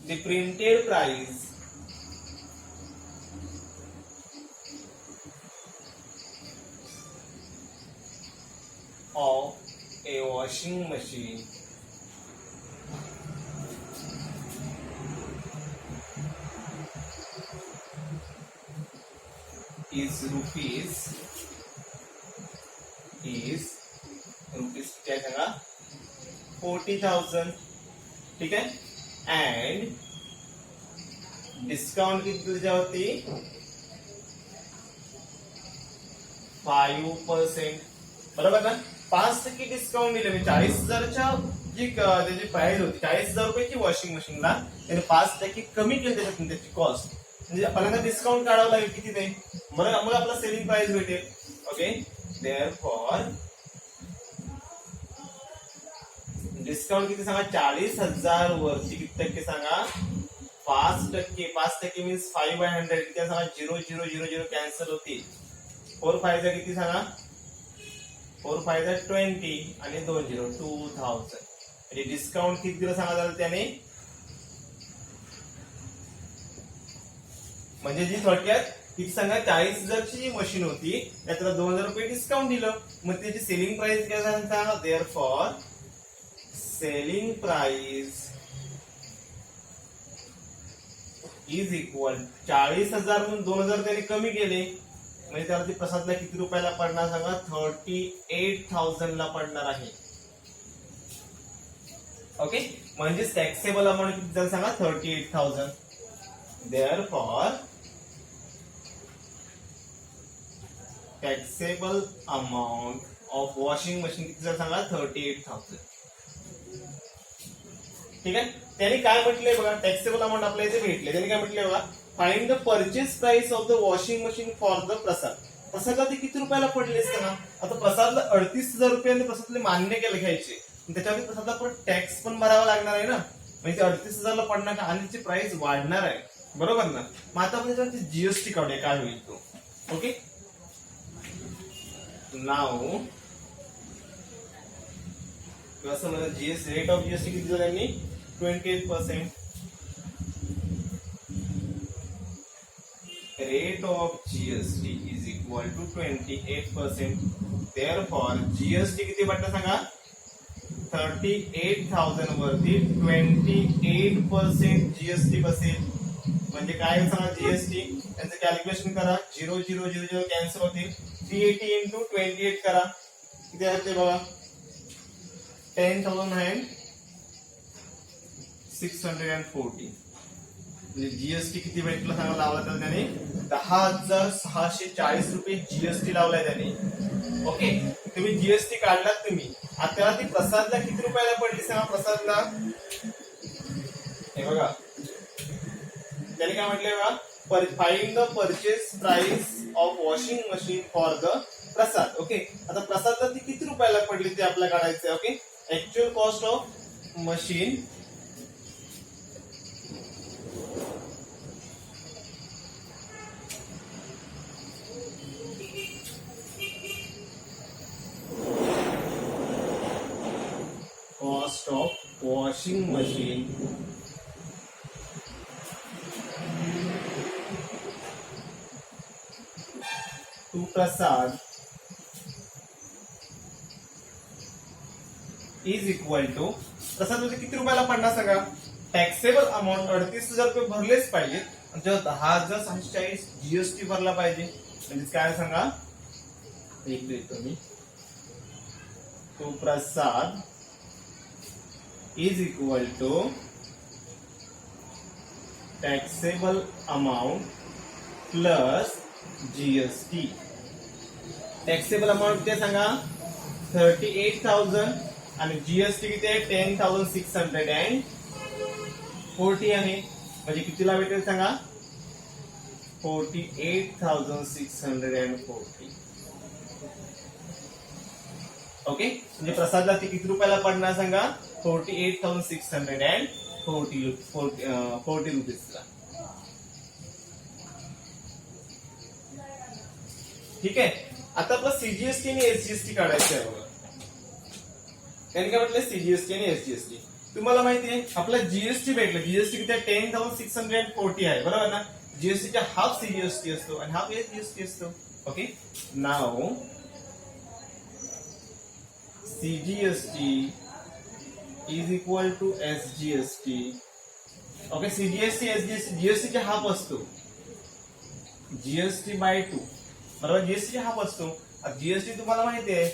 The printed price of a washing machine is rupees क्या सांगा 40,000. ठीक आहे, अँड डिस्काउंट किती त्याच्यावरती 5%, बरोबर ना. 5% डिस्काउंट दिले, म्हणजे 40,000च्या जी त्याची प्राइस होती 40,000 रुपयाची वॉशिंग मशीनला त्याने 5% कमी केली त्याच्यातून त्याची कॉस्ट. म्हणजे आपल्याला डिस्काउंट काढावं लागेल किती ते, मग आपला सेलिंग प्राइस भेटेल. ओके, देअरफॉर डिस्काउंट किती सांगा 40,000 वरती किती टक्के सांगा 5%. 5% मीन्स 5/100 किती सांगा 0,0,0,0 कॅन्सल होतील. 4 5 किती सांगा 4 5 20 आणि 2 0 2,000. म्हणजे डिस्काउंट किती दिलं सांगा झालं त्याने, म्हणजे जी थोडक्यात किती सांगा 40,000ची जी मशीन होती त्याला 2,000 रुपये डिस्काउंट दिलं, मग त्याची सेलिंग प्राइस काय सांगा. Therefore selling price is equal 40,000 म्हणून 2,000 त्याने कमी केले, म्हणजे त्यावरती प्रसादला किती रुपयाला पडणार सांगा 38,000ला पडणार आहे. ओके, म्हणजे टॅक्सेबल अमाऊंट किती झालं सांगा 38,000. Therefore taxable amount of washing machine किती झालं सांगा 38,000. ठीक आहे, त्याने काय म्हटलंय बघा, टॅक्सेबल अमाऊंट आपल्याला इथे भेटले. त्याने काय म्हटलंय बघा, find the purchase price of the washing machine for the Prasad. प्रसादला ते किती रुपयाला पडले असते ना, आता प्रसादला 38,000 रुपयांनी प्रसादला मान्य केलं घ्यायचे, त्याच्यावर प्रसादला परत टॅक्स पण भरावा लागणार आहे ना, म्हणजे 38,000ला पडणार का, आणि त्याची प्राइस वाढणार आहे, बरोबर ना. मग आता आपण त्याच्यावरती जीएसटी काढूया काय होईल तो. ओके, नाव कसं मला जीएसटी रेट ऑफ जीएसटी किती दिलं त्यांनी 28%. Rate of GST is equal to 28%. Therefore, GST किती पडतं सांगा 38,000 वरती 28% GST बसेल. म्हणजे काय सांगा जीएसटी त्यांचं कॅल्क्युलेशन करा, 0,0,0,0 कॅन्सल होतील. 380 इंटू 28 करा, किती आहे ते बघा 10,640. म्हणजे जीएसटी किती भेटला सांगा लावला तर त्याने 10,640 रुपये जीएसटी लावलाय त्याने. ओके, तुम्ही जीएसटी काढलात तुम्ही, आता ती प्रसादला किती रुपयाला पडली सांगा प्रसादला. हे बघा त्याने काय म्हटलंय बघा, find the purchase price of washing machine for the Prasad. Okay, आता प्रसादला ती किती रुपयाला पडली ते आपल्याला काढायचंय. Okay, actual cost of machine washing machine to Prasad is equal to, Prasad म्हणजे किती रुपयाला पडणार सांगा? टॅक्सेबल अमाऊंट 38,000 रुपये भरलेच पाहिजेत, 10,640 जीएसटी भरला पाहिजे. म्हणजे काय सांगा, एक देतो मी, तो Prasad is equal to taxable amount plus GST. Taxable amount किती सांगा? 38,000 आणि जीएसटी किती आहे? 10,640 आहे. म्हणजे कितीला भेटेल सांगा? 48,640. ओके, म्हणजे प्रसादला ती किती रुपयाला पडणार सांगा? 48,640 रुपीजला. ठीक आहे. आता आपला सीजीएसटी आणि एसजीएसटी काढायचं आहे बघा. त्यांनी काय म्हटलं? सीजीएसटी आणि एसजीएसटी. तुम्हाला माहिती आहे आपला जीएसटी भेटलं. जीएसटी किती आहे? 10,640 आहे, बरोबर ना? जीएसटीचा हाफ सीजीएसटी असतो आणि हाफ एसजीएसटी असतो. Okay, now CGST is equal to SGST. Okay, CGST SGST, जीएसटीचा हाफ असतो जीएसटी बाय 2, बरोबर? जीएसटी हाफ असतो. जीएसटी तुम्हाला माहिती आहे,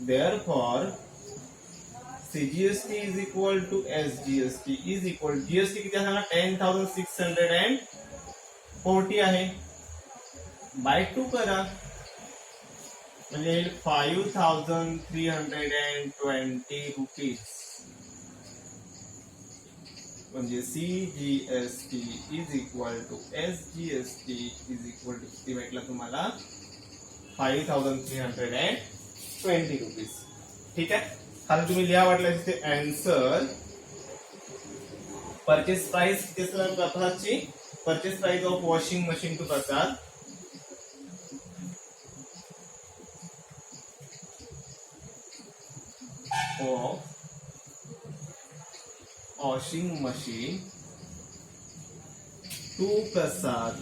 therefore CGST is equal to SGST is equal, GST किती आहे? 10,640 आहे, बाय 2 करा म्हणजे 5,320 रुपीज. म्हणजे CGST is equal to SGST is equal to किती भेटला तुम्हाला? 5,320 रुपीज. ठीक आहे. खाली तुम्ही लिहा वाटलं तिथे आन्सर. परचेस प्राइस किती असेल प्रसादची? Purchase price of washing machine to Prasad of washing machine to Prasad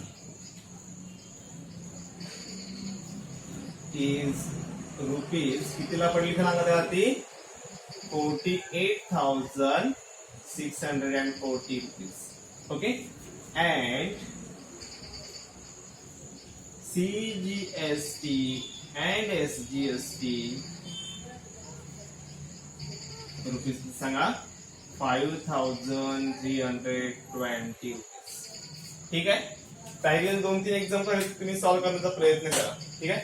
is rupees कितीला पडली सांगा त्याला ती? 48,640 rupees. Okay, and CGST and SGST rupees सांगा? 5,320 रुपीज. ठीक आहे. पॅरलल 2-3 एक्झाम तुम्ही सॉल्व्ह करण्याचा प्रयत्न करा. ठीक आहे.